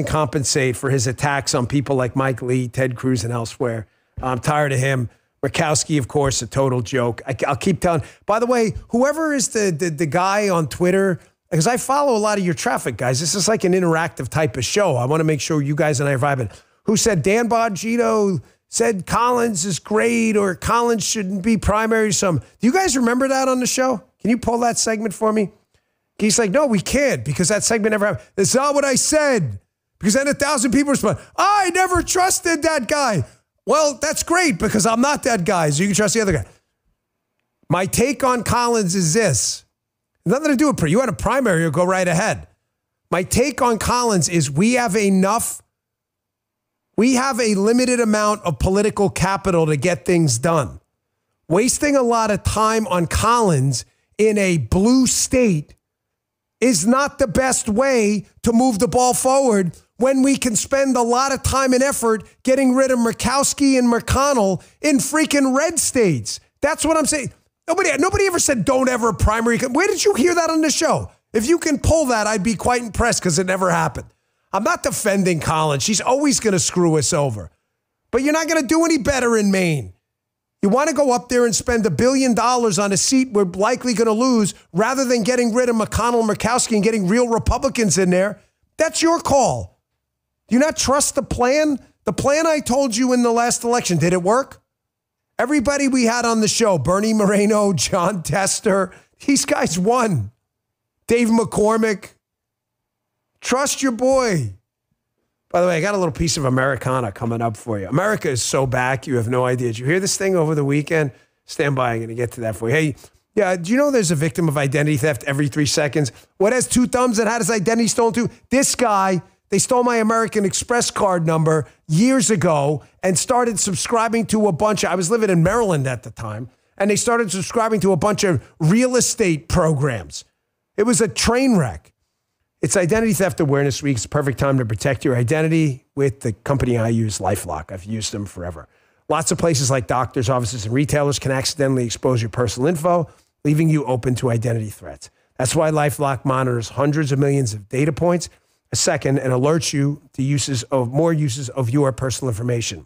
compensate for his attacks on people like Mike Lee, Ted Cruz, and elsewhere. I'm tired of him. Murkowski, of course, a total joke. I'll keep telling. By the way, whoever is the guy on Twitter, because I follow a lot of your traffic guys. This is like an interactive type of show. I want to make sure you guys and I are vibing. Who said Dan Bongino said Collins is great or Collins shouldn't be primary? Do you guys remember that on the show? Can you pull that segment for me? He's like, no, we can't because that segment never happened. That's not what I said. Because then 1,000 people respond, I never trusted that guy. Well, that's great because I'm not that guy, so you can trust the other guy. My take on Collins is this. Nothing to do with you had a primary, you'll go right ahead. My take on Collins is we have a limited amount of political capital to get things done. Wasting a lot of time on Collins in a blue state is not the best way to move the ball forward when we can spend a lot of time and effort getting rid of Murkowski and McConnell in freaking red states. That's what I'm saying. Nobody ever said don't ever primary. Where did you hear that on the show? If you can pull that, I'd be quite impressed because it never happened. I'm not defending Collins. She's always going to screw us over. But you're not going to do any better in Maine. You want to go up there and spend $1 billion on a seat we're likely going to lose rather than getting rid of McConnell, Murkowski, and getting real Republicans in there. That's your call. Do you not trust the plan? The plan I told you in the last election, did it work? Everybody we had on the show, Bernie Moreno, John Tester, these guys won. Dave McCormick. Trust your boy. By the way, I got a little piece of Americana coming up for you. America is so back, you have no idea. Did you hear this thing over the weekend? Stand by, I'm going to get to that for you. Hey, yeah, do you know there's a victim of identity theft every 3 seconds? What has 2 thumbs and had his identity stolen too? This guy, they stole my American Express card number years ago and started subscribing to a bunch of, I was living in Maryland at the time, and they started subscribing to a bunch of real estate programs. It was a train wreck. It's Identity Theft Awareness Week. It's the perfect time to protect your identity with the company I use, LifeLock. I've used them forever. Lots of places like doctors' offices and retailers can accidentally expose your personal info, leaving you open to identity threats. That's why LifeLock monitors hundreds of millions of data points a second and alerts you to more uses of your personal information.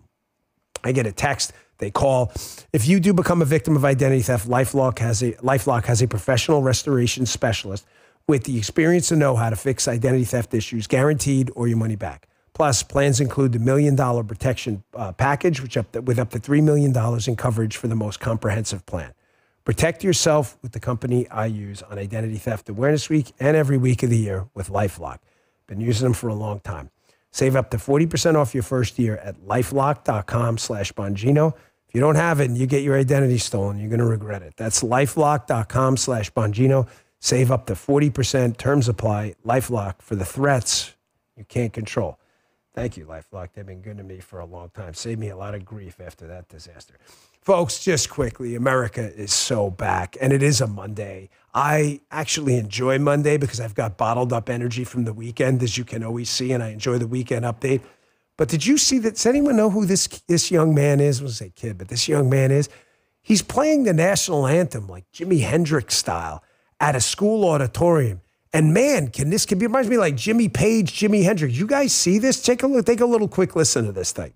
I get a text, they call. If you do become a victim of identity theft, LifeLock has a professional restoration specialist with the experience and know-how to fix identity theft issues, guaranteed or your money back. Plus, plans include the $1 million protection package, with up to $3 million in coverage for the most comprehensive plan. Protect yourself with the company I use on Identity Theft Awareness Week and every week of the year with LifeLock. Been using them for a long time. Save up to 40% off your first year at LifeLock.com/Bongino. If you don't have it and you get your identity stolen, you're going to regret it. That's LifeLock.com/Bongino. Save up to 40%. Terms apply. LifeLock for the threats you can't control. Thank you, LifeLock. They've been good to me for a long time. Saved me a lot of grief after that disaster. Folks, just quickly, America is so back, and it is a Monday. I actually enjoy Monday because I've got bottled up energy from the weekend, as you can always see, and I enjoy the weekend update. But did you see that? Does anyone know who this young man is? I was going to say kid, but this young man is. He's playing the national anthem like Jimi Hendrix style at a school auditorium. And man, reminds me like Jimmy Page, Jimi Hendrix. You guys see this? Take a little quick listen to this thing.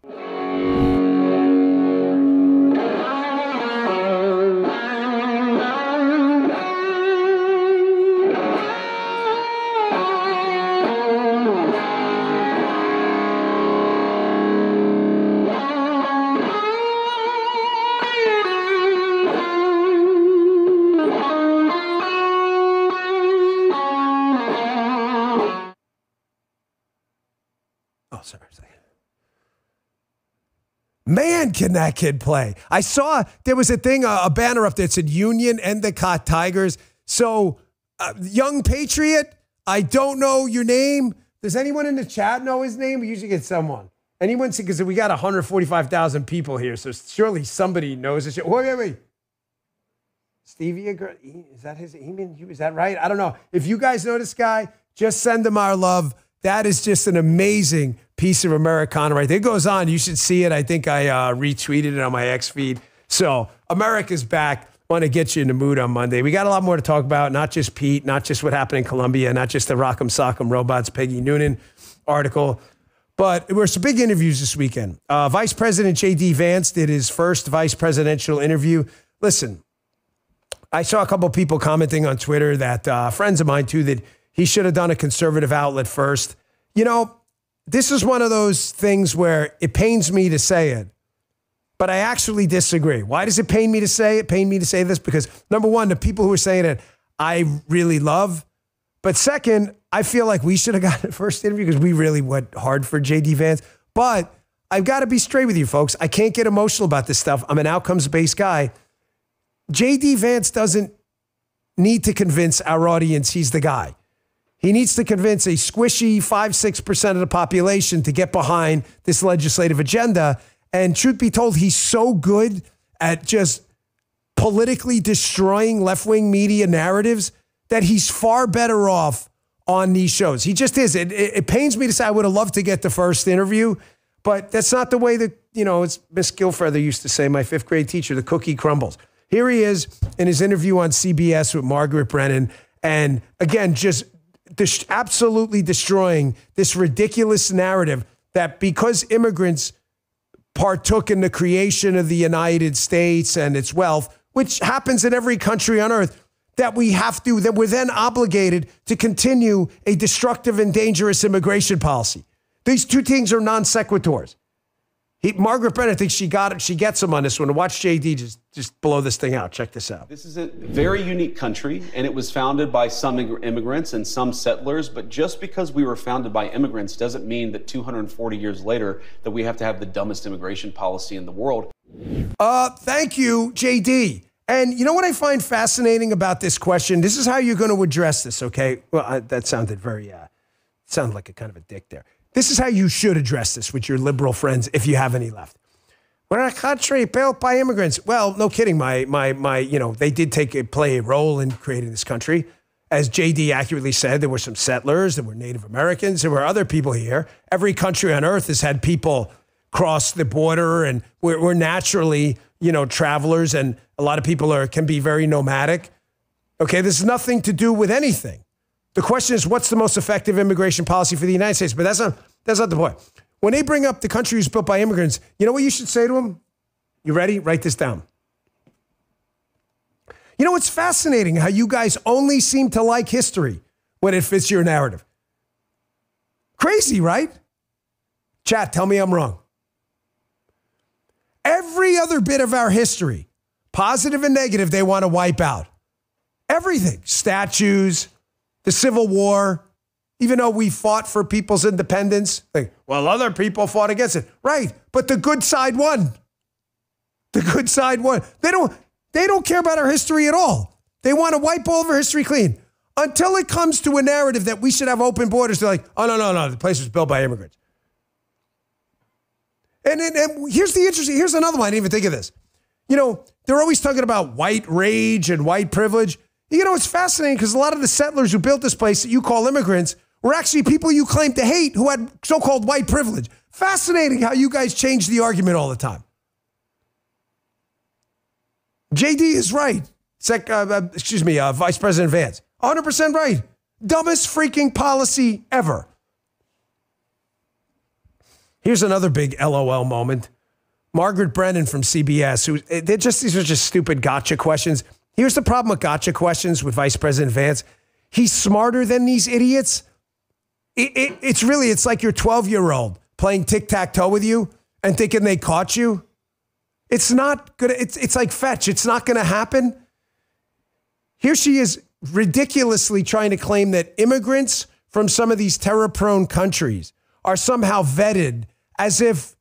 Man, can that kid play. I saw there was a banner up there that said Union Endicott Tigers. So, young Patriot, I don't know your name. Does anyone in the chat know his name? We usually get someone. Anyone? Because we got 145,000 people here, so surely somebody knows this. Wait. Stevia, is that his email? Is that right? I don't know. If you guys know this guy, just send him our love. that is just an amazing piece of Americana right there. It goes on. You should see it. I think I retweeted it on my X feed. So America's back. Want to get you in the mood on Monday. We got a lot more to talk about, not just Pete, not just what happened in Colombia, not just the Rock'em Sock'em Robots Peggy Noonan article, but there were some big interviews this weekend. Vice President J.D. Vance did his first vice presidential interview. Listen, I saw a couple of people commenting on Twitter that friends of mine too, that he should have done a conservative outlet first. You know, this is one of those things where it pains me to say it, but I actually disagree. Why does it pain me to say it? Pain me to say this because, number one, the people who are saying it, I really love. But second, I feel like we should have gotten the first interview because we really went hard for J.D. Vance. But I've got to be straight with you, folks. I can't get emotional about this stuff. I'm an outcomes-based guy. J.D. Vance doesn't need to convince our audience he's the guy. He needs to convince a squishy 5-6% of the population to get behind this legislative agenda. And truth be told, he's so good at just politically destroying left-wing media narratives that he's far better off on these shows. He just is. It pains me to say I would have loved to get the first interview, but that's not the way that, it's Miss Gilfeather used to say, my fifth grade teacher, the cookie crumbles. Here he is in his interview on CBS with Margaret Brennan. And again, just absolutely destroying this ridiculous narrative that because immigrants partook in the creation of the United States and its wealth, which happens in every country on earth, that we're then obligated to continue a destructive and dangerous immigration policy. These two things are non sequiturs. Margaret Brennan thinks she got it. She gets him on this one. Watch JD just blow this thing out. Check this out. This is a very unique country, and it was founded by some immigrants and some settlers. But just because we were founded by immigrants doesn't mean that 240 years later that we have to have the dumbest immigration policy in the world. Thank you, JD. And you know what I find fascinating about this question? This is how you're going to address this, okay? Well, that sounded very, sounded like a kind of a dick there. This is how you should address this with your liberal friends, if you have any left. We're a country built by immigrants. Well, no kidding. They did play a role in creating this country. As JD accurately said, there were some settlers, there were Native Americans, there were other people here. Every country on earth has had people cross the border, and we're naturally, travelers, and a lot of people can be very nomadic. Okay, this has nothing to do with anything. The question is, what's the most effective immigration policy for the United States? But that's not the point. When they bring up the country was built by immigrants, you know what you should say to them? You ready? Write this down. It's fascinating how you guys only seem to like history when it fits your narrative. Crazy, right? Chat, tell me I'm wrong. Every other bit of our history, positive and negative, they want to wipe out. Everything. Statues, the Civil War, even though we fought for people's independence. Other people fought against it. Right, but the good side won. The good side won. They don't care about our history at all. They want to wipe all of our history clean. Until it comes to a narrative that we should have open borders, they're like, oh, no, the place was built by immigrants. And here's another one. I didn't even think of this. They're always talking about white rage and white privilege. It's fascinating because a lot of the settlers who built this place that you call immigrants were actually people you claim to hate who had so-called white privilege. Fascinating how you guys change the argument all the time. JD is right. Vice President Vance. 100% right. Dumbest freaking policy ever. Here's another big LOL moment. Margaret Brennan from CBS, these are just stupid gotcha questions. Here's the problem with gotcha questions with Vice President Vance. He's smarter than these idiots. It's like your 12-year-old playing tic-tac-toe with you and thinking they caught you. It's not good. It's like fetch. It's not going to happen. Here she is ridiculously trying to claim that immigrants from some of these terror-prone countries are somehow vetted as if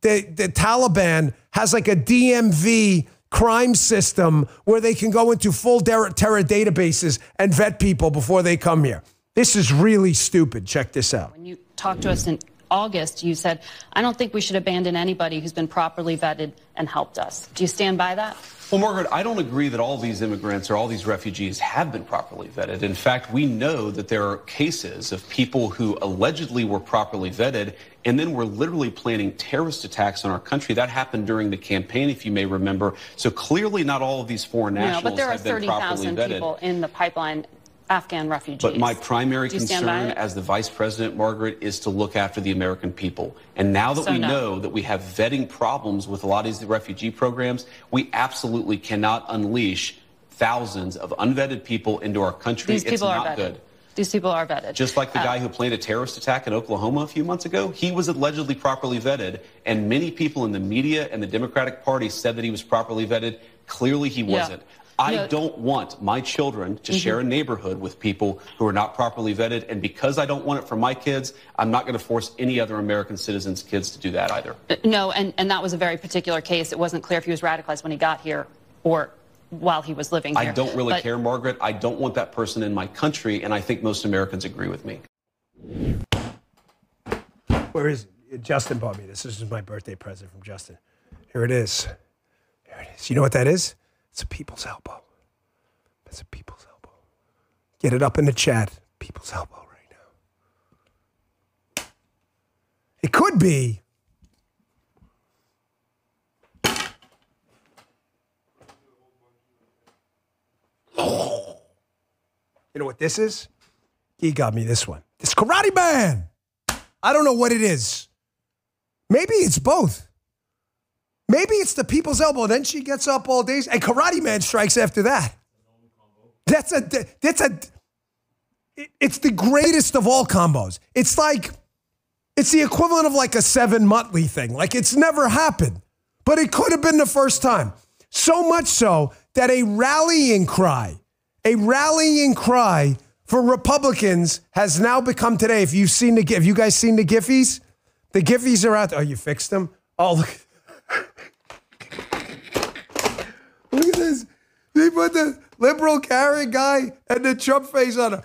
the Taliban has like a DMV crime system where they can go into full terror databases and vet people before they come here. This is really stupid. Check this out. When you talked to us in August, you said, I don't think we should abandon anybody who's been properly vetted and helped us. Do you stand by that? Well, Margaret, I don't agree that all these immigrants or all these refugees have been properly vetted. In fact, we know that there are cases of people who allegedly were properly vetted and then were literally planning terrorist attacks on our country. That happened during the campaign, if you may remember. So clearly not all of these foreign nationals have been properly vetted. But there are 30,000 people in the pipeline, Afghan refugees. But my primary Do you stand concern by it? as the vice president, Margaret, is to look after the American people. And now that we know that we have vetting problems with a lot of these refugee programs, we absolutely cannot unleash thousands of unvetted people into our country. These people it's are not vetted. good. These people are vetted. Just like the guy who planned a terrorist attack in Oklahoma a few months ago, he was allegedly properly vetted, and many people in the media and the Democratic Party said that he was properly vetted. Clearly he wasn't. I don't want my children to share a neighborhood with people who are not properly vetted, and because I don't want it for my kids, I'm not going to force any other American citizens' kids to do that either. No, and that was a very particular case. It wasn't clear if he was radicalized when he got here or while he was living here. I don't really care, Margaret. I don't want that person in my country, and I think most Americans agree with me. Where is it? Justin bought me this. This is my birthday present from Justin. Here it is. Here it is. You know what that is? It's a people's elbow. That's a people's elbow. Get it up in the chat. People's elbow right now. It could be. You know what this is? He got me this one. This Karate Man. I don't know what it is. Maybe it's both. Maybe it's the people's elbow. Then she gets up all days and Karate Man strikes after that. It's the greatest of all combos. It's the equivalent of like a 7 Muttley thing. Like it's never happened, but it could have been the first time. So much so that a rallying cry for Republicans has now become today. If you've seen have you guys seen the Giphies? The Giphies are out there. Oh, you fixed them? Oh, look. Look at this. They put the liberal Karen guy and the Trump face on her.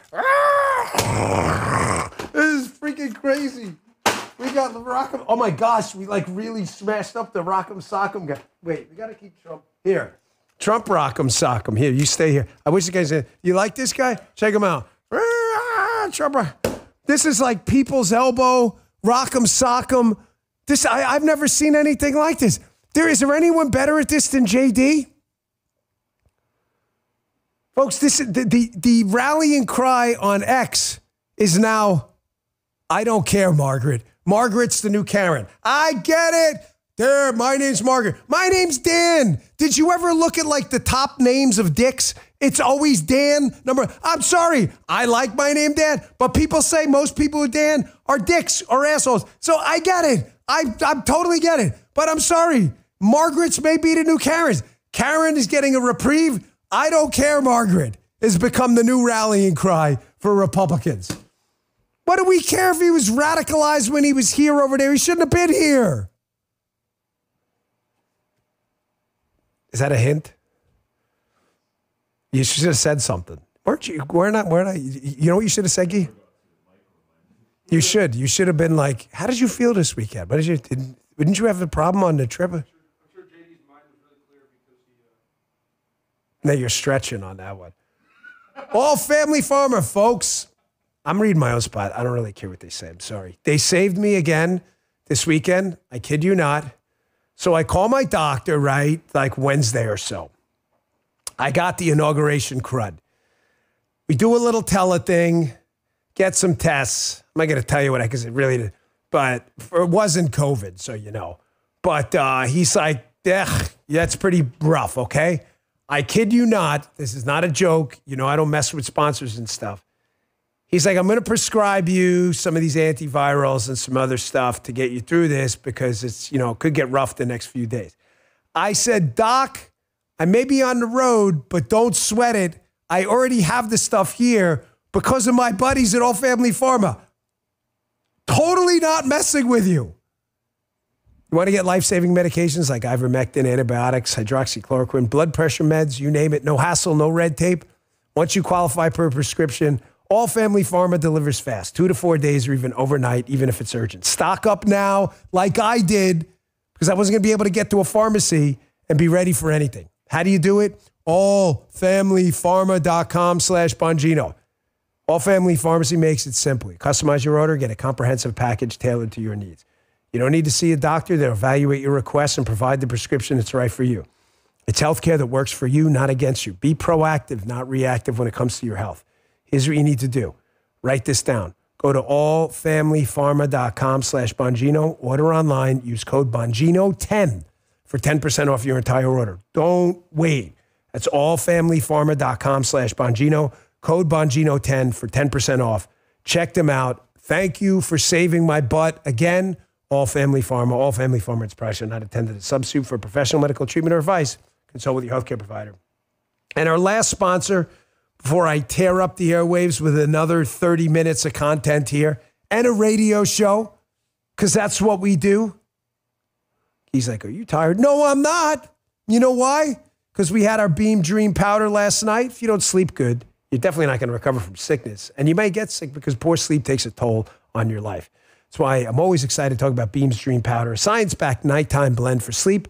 This is freaking crazy. We got the Rock'em. Oh my gosh, we like really smashed up the Rock'em Sock'em guy. Wait, we got to keep Trump here. Trump Rock'em Sock'em. Here, you stay here. I wish you guys said, you like this guy? Check him out. Trump. This is like people's elbow, Rock'em Sock'em. This I've never seen anything like this. Is there anyone better at this than JD? Folks, this the rallying cry on X is now, I don't care, Margaret. Margaret's the new Karen. I get it. There, my name's Margaret. My name's Dan. Did you ever look at like the top names of dicks? It's always Dan. I'm sorry. I like my name Dan, but people say most people who Dan are dicks or assholes. So I get it. I totally get it. But I'm sorry. Margaret's may be the new Karens. Karen is getting a reprieve. I don't care, Margaret, has become the new rallying cry for Republicans. What do we care if he was radicalized when he was here over there? He shouldn't have been here. Is that a hint? You should have said something. Weren't you? We're not. You know what you should have said, Guy? You should. You should have been like, how did you feel this weekend? What did you? Didn't you have a problem on the trip? No, you're stretching on that one. All family farmer, folks. I'm reading my own spot. I don't really care what they say. I'm sorry. They saved me again this weekend. I kid you not. So I call my doctor, right, like Wednesday or so. I got the inauguration crud. We do a little tele thing, get some tests. I'm not going to tell you what I, because it really did, but it wasn't COVID, so you know. But he's like, that's pretty rough, okay? I kid you not. This is not a joke. You know, I don't mess with sponsors and stuff. He's like, I'm going to prescribe you some of these antivirals and some other stuff to get you through this because it's, you know, could get rough the next few days. I said, Doc, I may be on the road, but don't sweat it. I already have the stuff here because of my buddies at All Family Pharma. Totally not messing with you. You want to get life-saving medications like ivermectin, antibiotics, hydroxychloroquine, blood pressure meds, you name it, no hassle, no red tape. Once you qualify per prescription, All Family Pharma delivers fast, 2 to 4 days or even overnight, even if it's urgent. Stock up now like I did because I wasn't going to be able to get to a pharmacy and be ready for anything. How do you do it? allfamilypharma.com/Bongino. All Family Pharmacy makes it simple. You customize your order, get a comprehensive package tailored to your needs. You don't need to see a doctor. They'll evaluate your requests and provide the prescription that's right for you. It's healthcare that works for you, not against you. Be proactive, not reactive when it comes to your health. Here's what you need to do. Write this down. Go to allfamilypharma.com/Bongino. Order online. Use code Bongino10 for 10% off your entire order. Don't wait. That's allfamilypharma.com/Bongino. Code Bongino10 for 10% off. Check them out. Thank you for saving my butt. Again, All Family Pharma. All Family Pharma. It's priced not intended as a substitute for professional medical treatment or advice. Consult with your healthcare provider. And our last sponsor, before I tear up the airwaves with another 30 minutes of content here and a radio show, because that's what we do. He's like, are you tired? No, I'm not. You know why? Because we had our Beam Dream powder last night. If you don't sleep good, you're definitely not going to recover from sickness. And you may get sick because poor sleep takes a toll on your life. That's why I'm always excited to talk about Beam's Dream Powder, a science-backed nighttime blend for sleep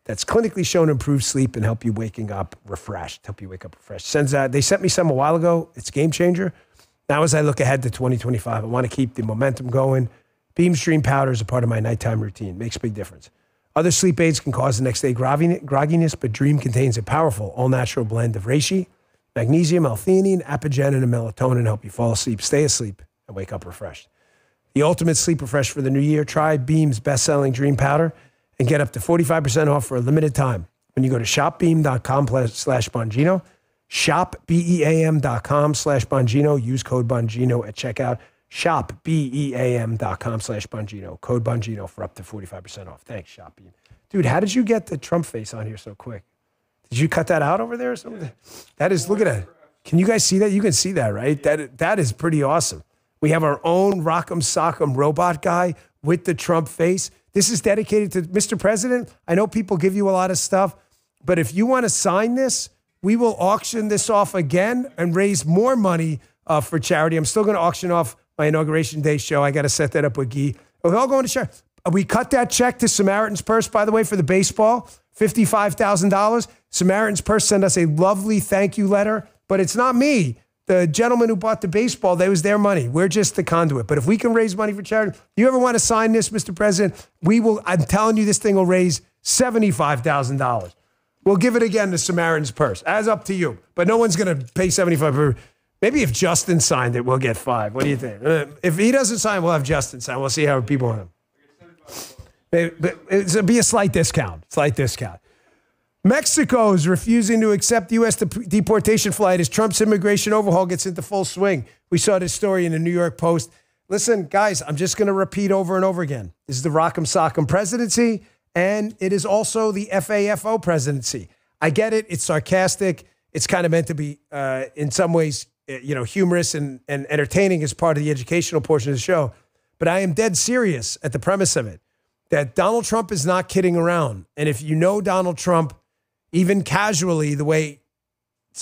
that's clinically shown to improve sleep and help you wake up refreshed. They sent me some a while ago. It's a game changer. Now as I look ahead to 2025, I want to keep the momentum going. Beam's Dream Powder is a part of my nighttime routine. Makes a big difference. Other sleep aids can cause the next day grogginess, but Dream contains a powerful all-natural blend of reishi, magnesium, L-theanine, apigenin, and melatonin to help you fall asleep, stay asleep, and wake up refreshed. The ultimate sleep refresh for the new year. Try Beam's best-selling Dream Powder and get up to 45% off for a limited time when you go to shopbeam.com/Bongino. Shopbeam.com/Bongino. Use code Bongino at checkout. Shopbeam.com/Bongino. Code Bongino for up to 45% off. Thanks, Shopbeam. Dude, how did you get the Trump face on here so quick? Did you cut that out over there or something? That is, look at that. Can you guys see that? You can see that, right? That is pretty awesome. We have our own Rock'em Sock'em robot guy with the Trump face. This is dedicated to Mr. President. I know people give you a lot of stuff, but if you want to sign this, we will auction this off again and raise more money for charity. I'm still going to auction off my Inauguration Day show. I got to set that up with Guy. We're all going to share. We cut that check to Samaritan's Purse, by the way, for the baseball, $55,000. Samaritan's Purse sent us a lovely thank you letter, but it's not me. The gentleman who bought the baseball, that was their money. We're just the conduit. But if we can raise money for charity, you ever want to sign this, Mr. President? We will. I'm telling you, this thing will raise $75,000. We'll give it again to Samaritan's Purse. As up to you. But no one's going to pay $75,000. Maybe if Justin signed it, we'll get $5. What do you think? If he doesn't sign, we'll have Justin sign. We'll see how people want him. It'll be a slight discount. Mexico is refusing to accept U.S. deportation flight as Trump's immigration overhaul gets into full swing. We saw this story in the New York Post. Listen, guys, I'm just going to repeat over and over again. This is the Rock'em Sock'em presidency, and it is also the FAFO presidency. I get it. It's sarcastic. It's kind of meant to be, in some ways, humorous and entertaining as part of the educational portion of the show. But I am dead serious at the premise of it, that Donald Trump is not kidding around. And if you know Donald Trump, even casually, the way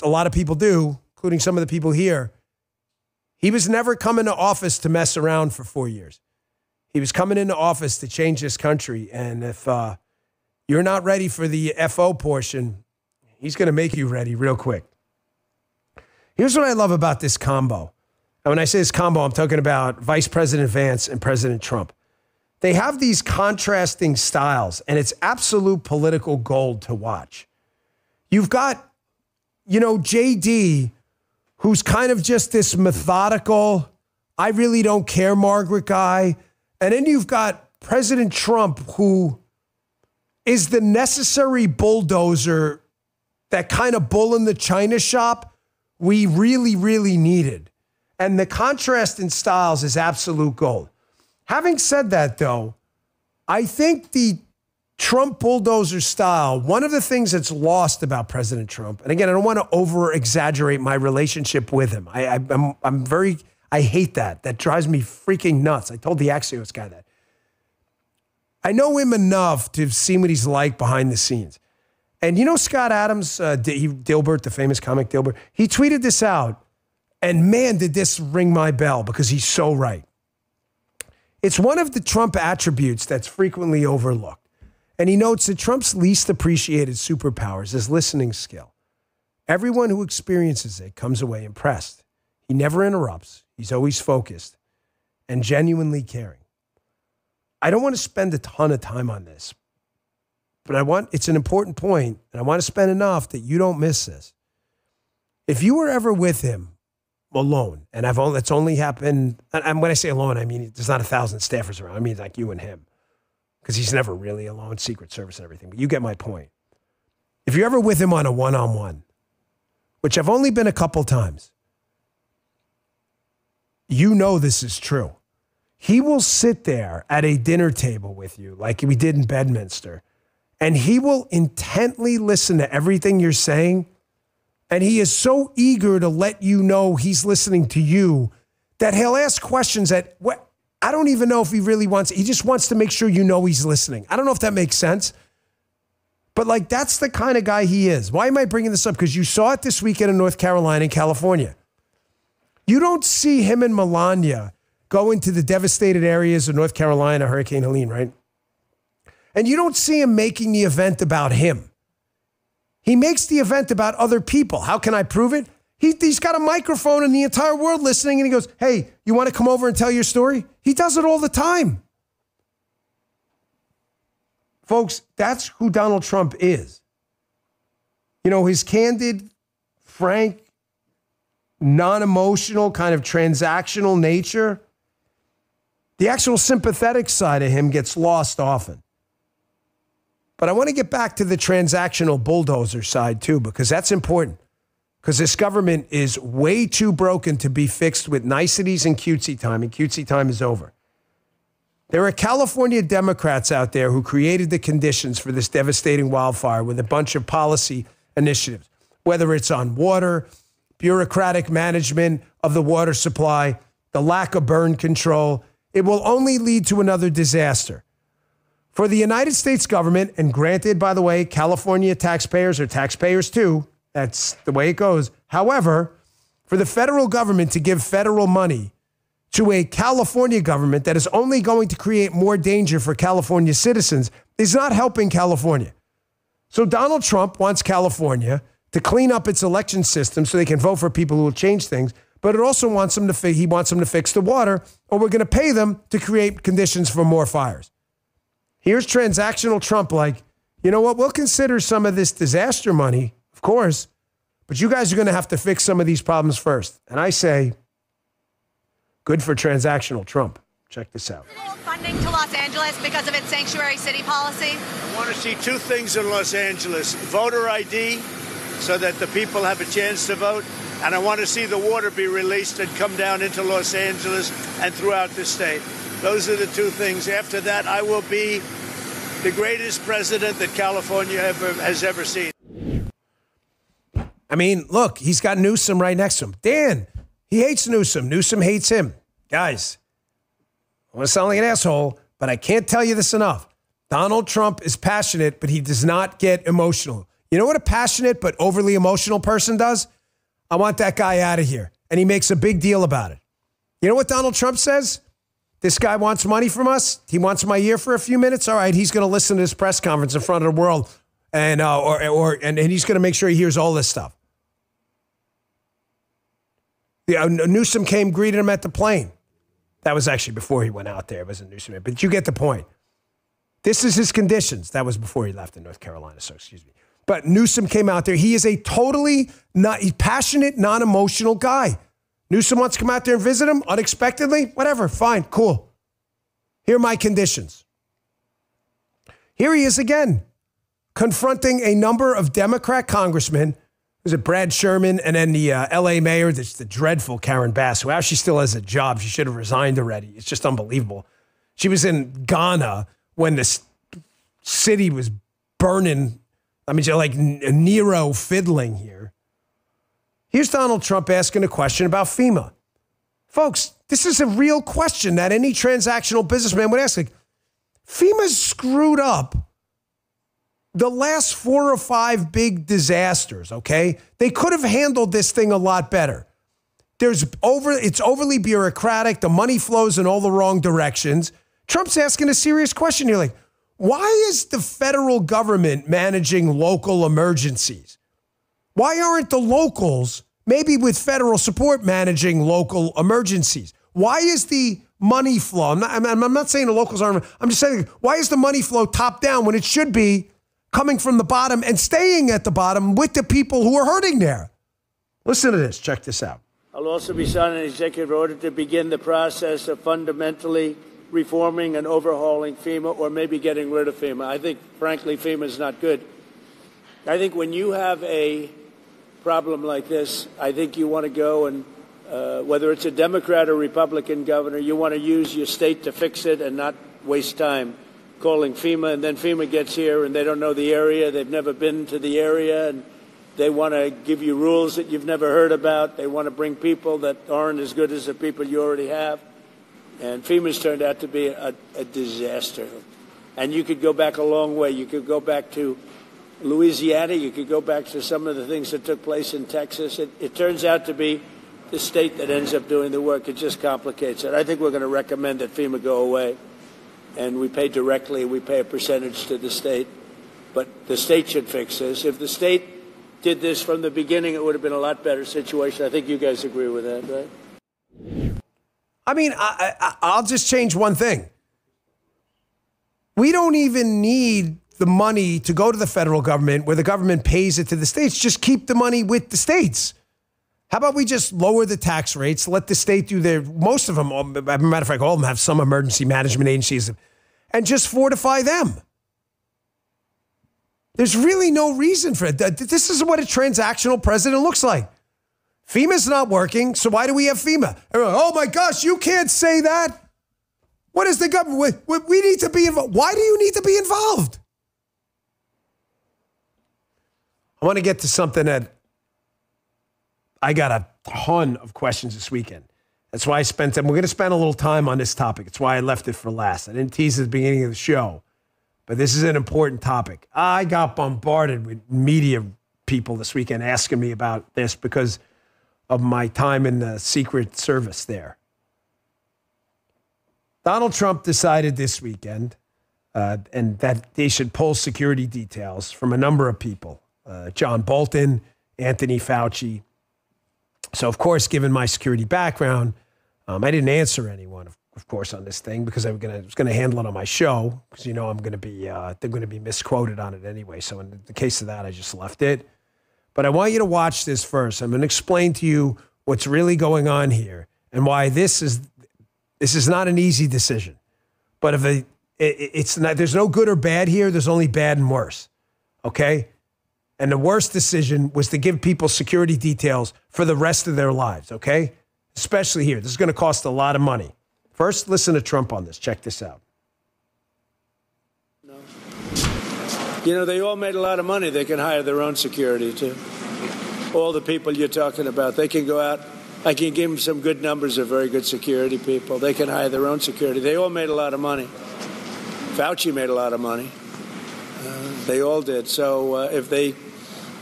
a lot of people do, including some of the people here, he was never coming to office to mess around for 4 years. He was coming into office to change this country. And if you're not ready for the FO portion, he's going to make you ready real quick. Here's what I love about this combo. And when I say this combo, I'm talking about Vice President Vance and President Trump. They have these contrasting styles, and it's absolute political gold to watch. You've got, JD, who's kind of just this methodical, I really don't care Margaret guy. And then you've got President Trump, who is the necessary bulldozer, that kind of bull in the china shop we really, really needed. And the contrast in styles is absolute gold. Having said that, though, I think the Trump bulldozer style, one of the things that's lost about President Trump, and again, I don't want to over-exaggerate my relationship with him. I hate that. That drives me freaking nuts. I told the Axios guy that. I know him enough to have seen what he's like behind the scenes. And Scott Adams, Dilbert, the famous comic Dilbert, he tweeted this out. And man, did this ring my bell, because he's so right. It's one of the Trump attributes that's frequently overlooked. And he notes that Trump's least appreciated superpower is his listening skill. Everyone who experiences it comes away impressed. He never interrupts. He's always focused and genuinely caring. I don't want to spend a ton of time on this, but it's an important point, and I want to spend enough that you don't miss this. If you were ever with him alone, and that's only happened, and when I say alone, I mean there's not 1,000 staffers around. I mean like you and him, because he's never really alone, Secret Service and everything, but you get my point. If you're ever with him on a one-on-one, which I've only been a couple times, you know this is true. He will sit there at a dinner table with you, like we did in Bedminster, and he will intently listen to everything you're saying, and he is so eager to let you know he's listening to you that he'll ask questions that I don't even know if he really wants. He just wants to make sure you know he's listening. I don't know if that makes sense, but like that's the kind of guy he is. Why am I bringing this up? Because you saw it this weekend in North Carolina and California. You don't see him and Melania go into the devastated areas of North Carolina, Hurricane Helene, right? And you don't see him making the event about him. He makes the event about other people. How can I prove it? He's got a microphone and the entire world listening, and he goes, hey, you want to come over and tell your story? He does it all the time. Folks, that's who Donald Trump is. You know, his candid, frank, non-emotional, kind of transactional nature, the actual sympathetic side of him gets lost often. But I want to get back to the transactional bulldozer side too, because that's important. Because this government is way too broken to be fixed with niceties and cutesy time, and cutesy time is over. There are California Democrats out there who created the conditions for this devastating wildfire with a bunch of policy initiatives, whether it's on water, bureaucratic management of the water supply, the lack of burn control. It will only lead to another disaster. For the United States government, and granted, by the way, California taxpayers are taxpayers too. That's the way it goes. However, for the federal government to give federal money to a California government that is only going to create more danger for California citizens is not helping California. So Donald Trump wants California to clean up its election system so they can vote for people who will change things, but it also wants them to he wants them to fix the water, or we're going to pay them to create conditions for more fires. Here's transactional Trump like, you know what, we'll consider some of this disaster money, of course, but you guys are going to have to fix some of these problems first. And I say, good for transactional Trump. Check this out. Funding to Los Angeles because of its sanctuary city policy? I want to see two things in Los Angeles: voter ID, so that the people have a chance to vote, and I want to see the water be released and come down into Los Angeles and throughout the state. Those are the two things. After that, I will be the greatest president that California has ever seen. I mean, look, he's got Newsom right next to him. Dan, he hates Newsom. Newsom hates him. Guys, I want to sound like an asshole, but I can't tell you this enough. Donald Trump is passionate, but he does not get emotional. You know what a passionate but overly emotional person does? I want that guy out of here. And he makes a big deal about it. You know what Donald Trump says? This guy wants money from us. He wants my ear for a few minutes. All right, he's going to listen to this press conference in front of the world, and he's going to make sure he hears all this stuff. Newsom came, greeted him at the plane. That was actually before he went out there. It wasn't Newsom, but you get the point. This is his conditions. That was before he left in North Carolina, so excuse me. But Newsom came out there. He is a totally passionate, non-emotional guy. Newsom wants to come out there and visit him unexpectedly. Whatever, fine, cool. Here are my conditions. Here he is again, confronting a number of Democrat congressmen. Was it Brad Sherman and then the L.A. mayor, that's the dreadful Karen Bass, who actually still has a job. She should have resigned already. It's just unbelievable. She was in Ghana when the city was burning. I mean, like Nero fiddling here. Here's Donald Trump asking a question about FEMA. Folks, this is a real question that any transactional businessman would ask. Like, FEMA's screwed up the last 4 or 5 big disasters, okay? They could have handled this thing a lot better. It's overly bureaucratic. The money flows in all the wrong directions. Trump's asking a serious question. You're like, Why is the federal government managing local emergencies? Why aren't the locals, maybe with federal support, managing local emergencies? Why is the money flow? I'm not saying the locals aren't. I'm just saying, why is the money flow top down when it should be coming from the bottom and staying at the bottom with the people who are hurting there? Listen to this. Check this out. I'll also be signing an executive order to begin the process of fundamentally reforming and overhauling FEMA, or maybe getting rid of FEMA. I think, frankly, FEMA is not good. I think when you have a problem like this, I think you want to go and, whether it's a Democrat or Republican governor, you want to use your state to fix it and not waste time calling FEMA. And then FEMA gets here and they don't know the area. They've never been to the area, and they want to give you rules that you've never heard about. They want to bring people that aren't as good as the people you already have. And FEMA's turned out to be a disaster. And you could go back a long way. You could go back to Louisiana. You could go back to some of the things that took place in Texas. It turns out to be the state that ends up doing the work. It just complicates it. I think we're going to recommend that FEMA go away. And we pay directly. We pay a percentage to the state. But the state should fix this. If the state did this from the beginning, it would have been a lot better situation. I think you guys agree with that, right? I mean, I'll just change one thing. We don't even need the money to go to the federal government where the government pays it to the states. Just keep the money with the states. How about we just lower the tax rates, let the state do their, most of them, as a matter of fact, all of them have some emergency management agencies, and just fortify them. There's really no reason for it. This is what a transactional president looks like. FEMA's not working, so why do we have FEMA? Oh my gosh, you can't say that. What is the government? We need to be involved. Why do you need to be involved? I want to get to something that I got a ton of questions this weekend. That's why I spent time. We're going to spend a little time on this topic. It's why I left it for last. I didn't tease at the beginning of the show, but this is an important topic. I got bombarded with media people this weekend asking me about this because of my time in the Secret Service there. Donald Trump decided this weekend and that they should pull security details from a number of people. John Bolton, Anthony Fauci. So, of course, given my security background, I didn't answer anyone, of course, on this thing because I was going to handle it on my show because, you know, I'm going to be they're going to be misquoted on it anyway. So in the case of that, I just left it. But I want you to watch this first. I'm going to explain to you what's really going on here and why this is not an easy decision. But if it's not, there's no good or bad here. There's only bad and worse. Okay? And the worst decision was to give people security details for the rest of their lives. Okay? Especially here. This is going to cost a lot of money. First, listen to Trump on this. Check this out. You know, they all made a lot of money. They can hire their own security, too. All the people you're talking about, they can go out. I can give them some good numbers of very good security people. They can hire their own security. They all made a lot of money. Fauci made a lot of money. They all did. So if they,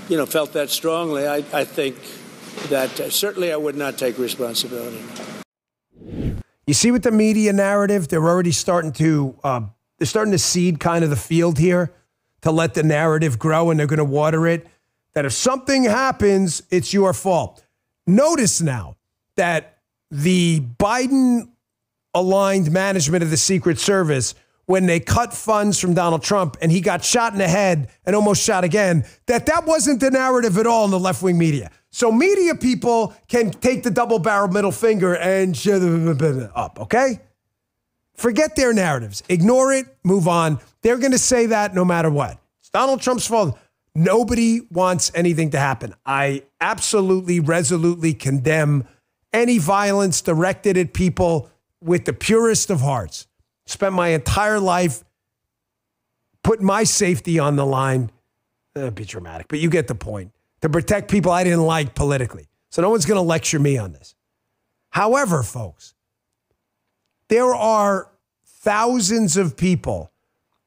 you know, felt that strongly, I think that certainly I would not take responsibility. You see with the media narrative, they're already starting to seed kind of the field here to let the narrative grow, and they're going to water it, that if something happens, it's your fault. Notice now that the Biden-aligned management of the Secret Service, when they cut funds from Donald Trump and he got shot in the head and almost shot again, that wasn't the narrative at all in the left-wing media. So media people can take the double-barrel middle finger and shut up, okay? Forget their narratives. Ignore it. Move on. They're going to say that no matter what. It's Donald Trump's fault. Nobody wants anything to happen. I absolutely, resolutely condemn any violence directed at people with the purest of hearts. Spent my entire life putting my safety on the line. That'd be dramatic, but you get the point. To protect people I didn't like politically. So no one's going to lecture me on this. However, folks, there are thousands of people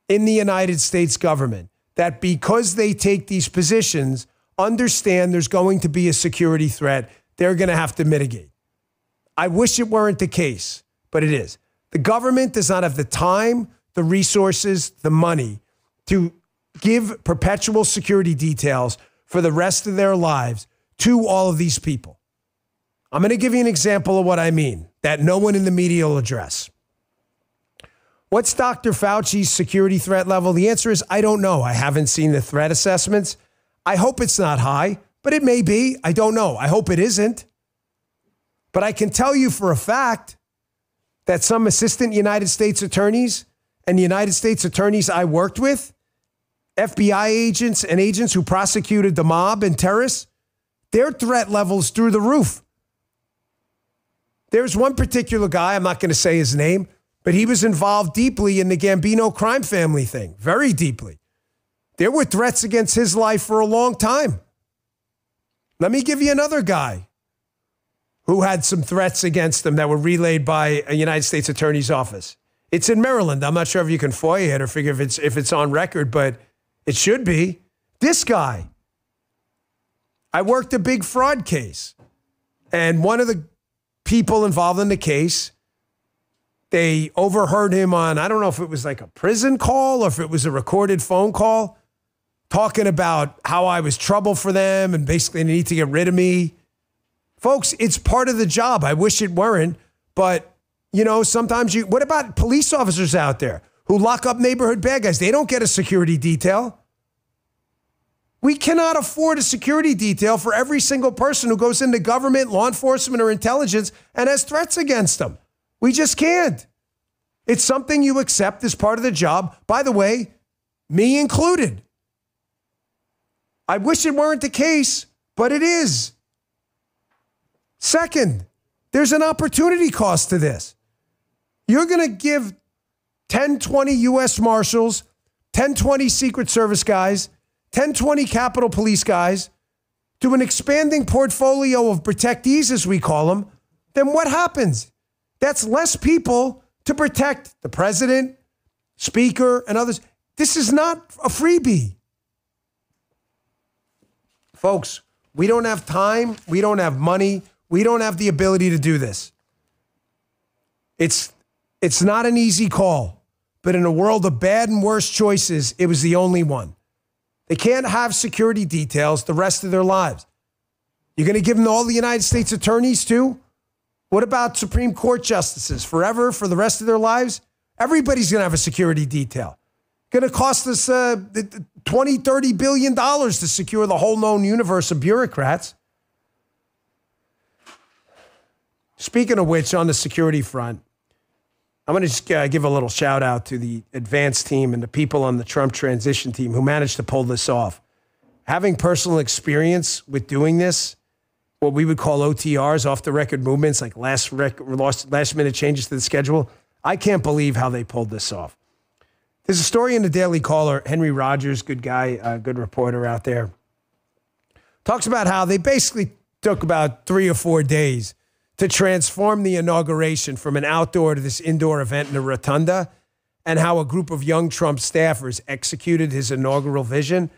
in the United States government that because they take these positions, understand there's going to be a security threat they're going to have to mitigate. I wish it weren't the case, but it is. The government does not have the time the resources, the money to give perpetual security details for the rest of their lives to all of these people. I'm going to give you an example of what I mean that no one in the media will address. What's Dr. Fauci's security threat level? The answer is, I don't know. I haven't seen the threat assessments. I hope it's not high, but it may be. I don't know. I hope it isn't. But I can tell you for a fact that some assistant United States attorneys and the United States attorneys I worked with, FBI agents and agents who prosecuted the mob and terrorists, their threat levels through the roof. There's one particular guy, I'm not going to say his name, but he was involved deeply in the Bongino crime family thing, very deeply. There were threats against his life for a long time. Let me give you another guy who had some threats against him that were relayed by a United States Attorney's Office. It's in Maryland. I'm not sure if you can FOIA it or figure if it's on record, but it should be. This guy, I worked a big fraud case, and one of the people involved in the case, they overheard him on, I don't know if it was like a prison call or if it was a recorded phone call, talking about how I was trouble for them and basically they need to get rid of me. Folks, it's part of the job. I wish it weren't, but you know, sometimes what about police officers out there who lock up neighborhood bad guys? They don't get a security detail. We cannot afford a security detail for every single person who goes into government, law enforcement, or intelligence and has threats against them. We just can't. It's something you accept as part of the job. By the way, me included. I wish it weren't the case, but it is. Second, there's an opportunity cost to this. You're going to give 10, 20 U.S. Marshals, 10, 20 Secret Service guys, 10, 20 Capitol Police guys to an expanding portfolio of protectees, as we call them, then what happens? That's less people to protect the president, speaker, and others. This is not a freebie. Folks, we don't have time. We don't have money. We don't have the ability to do this. It's not an easy call, but in a world of bad and worse choices, it was the only one. They can't have security details the rest of their lives. You're going to give them to all the United States attorneys too? What about Supreme Court justices forever for the rest of their lives? Everybody's going to have a security detail. Going to cost us $20, $30 billion to secure the whole known universe of bureaucrats. Speaking of which, on the security front, I'm going to just give a little shout out to the advance team and the people on the Trump transition team who managed to pull this off. Having personal experience with doing this, what we would call OTRs, off the record movements, like last minute changes to the schedule, I can't believe how they pulled this off. There's a story in the Daily Caller. Henry Rogers, good guy, good reporter out there, talks about how they basically took about 3 or 4 days to transform the inauguration from an outdoor to this indoor event in a rotunda, and how a group of young Trump staffers executed his inaugural vision.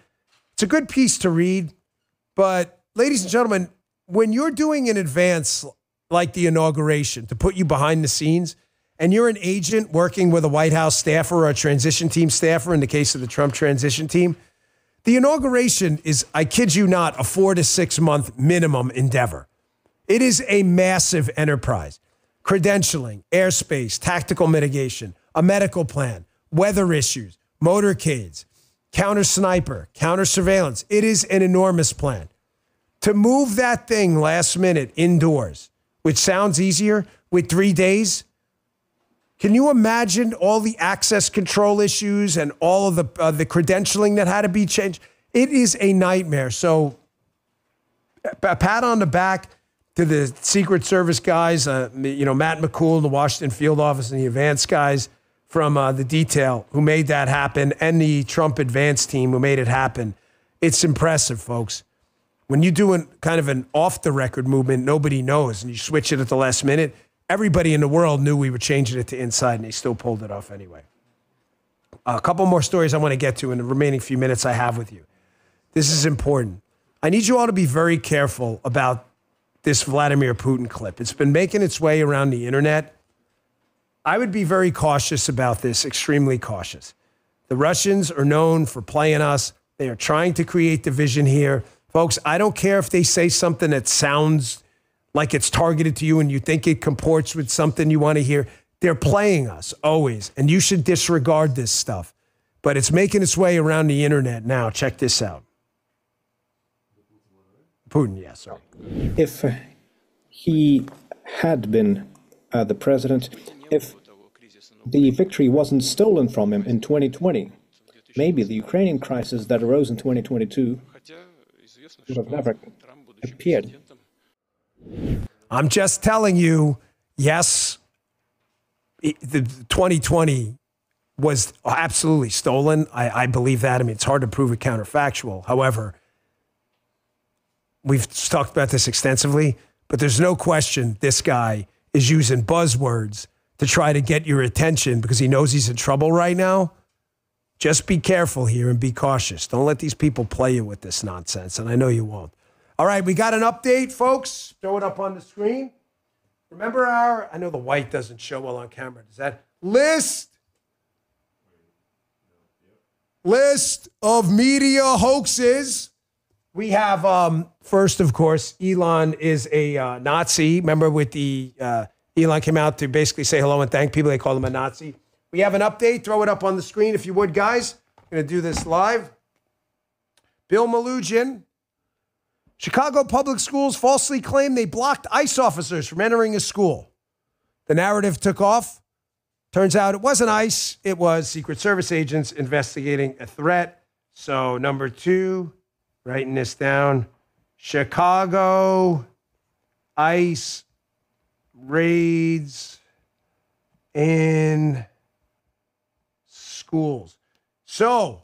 It's a good piece to read, but ladies and gentlemen, when you're doing an advance like the inauguration to put you behind the scenes, and you're an agent working with a White House staffer or a transition team staffer, in the case of the Trump transition team, the inauguration is, I kid you not, a 4 to 6 month minimum endeavor. It is a massive enterprise. Credentialing, airspace, tactical mitigation, a medical plan, weather issues, motorcades, counter sniper, counter surveillance. It is an enormous plan. To move that thing last minute indoors, which sounds easier, with 3 days, can you imagine all the access control issues and all of the credentialing that had to be changed? It is a nightmare. So a pat on the back to the Secret Service guys, Matt McCool, the Washington field office, and the advance guys from the detail who made that happen, and the Trump advance team who made it happen. It's impressive, folks. When you're doing kind of an off-the-record movement, nobody knows, and you switch it at the last minute, everybody in the world knew we were changing it to inside, and they still pulled it off anyway. A couple more stories I want to get to in the remaining few minutes I have with you. This is important. I need you all to be very careful about this Vladimir Putin clip. It's been making its way around the internet. I would be very cautious about this, extremely cautious. The Russians are known for playing us. They are trying to create division here. Folks, I don't care if they say something that sounds like it's targeted to you and you think it comports with something you want to hear. They're playing us, always. And you should disregard this stuff. But it's making its way around the internet now. Check this out. Putin, yes, sorry. If he had been the president, if the victory wasn't stolen from him in 2020, maybe the Ukrainian crisis that arose in 2022 would have never appeared. I'm just telling you, yes, the 2020 was absolutely stolen. I believe that. I mean, it's hard to prove it counterfactual. However, we've talked about this extensively, but there's no question this guy is using buzzwords to try to get your attention because he knows he's in trouble right now. Just be careful here and be cautious. Don't let these people play you with this nonsense, and I know you won't. All right, we got an update, folks. Throw it up on the screen. Remember I know the white doesn't show well on camera. Does that list of media hoaxes? We have, first, of course, Elon is a Nazi. Remember with the, Elon came out to basically say hello and thank people. They called him a Nazi. We have an update. Throw it up on the screen if you would, guys. I'm going to do this live. Bill Malugin. Chicago public schools falsely claim they blocked ICE officers from entering a school. The narrative took off. Turns out it wasn't ICE. It was Secret Service agents investigating a threat. So number 2, writing this down, Chicago ICE raids in schools. So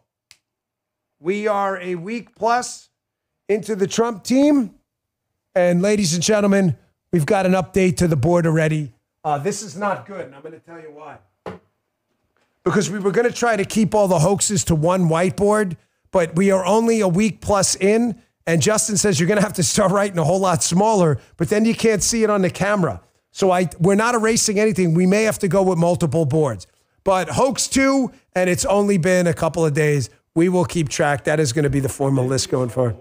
we are a week plus into the Trump team. And ladies and gentlemen, we've got an update to the board already. This is not good, and I'm going to tell you why. Because we were going to try to keep all the hoaxes to one whiteboard, but we are only a week plus in, and Justin says you're going to have to start writing a whole lot smaller, but then you can't see it on the camera. So we're not erasing anything. We may have to go with multiple boards. But hoax 2, and it's only been a couple of days. We will keep track. That is going to be the formal list going forward.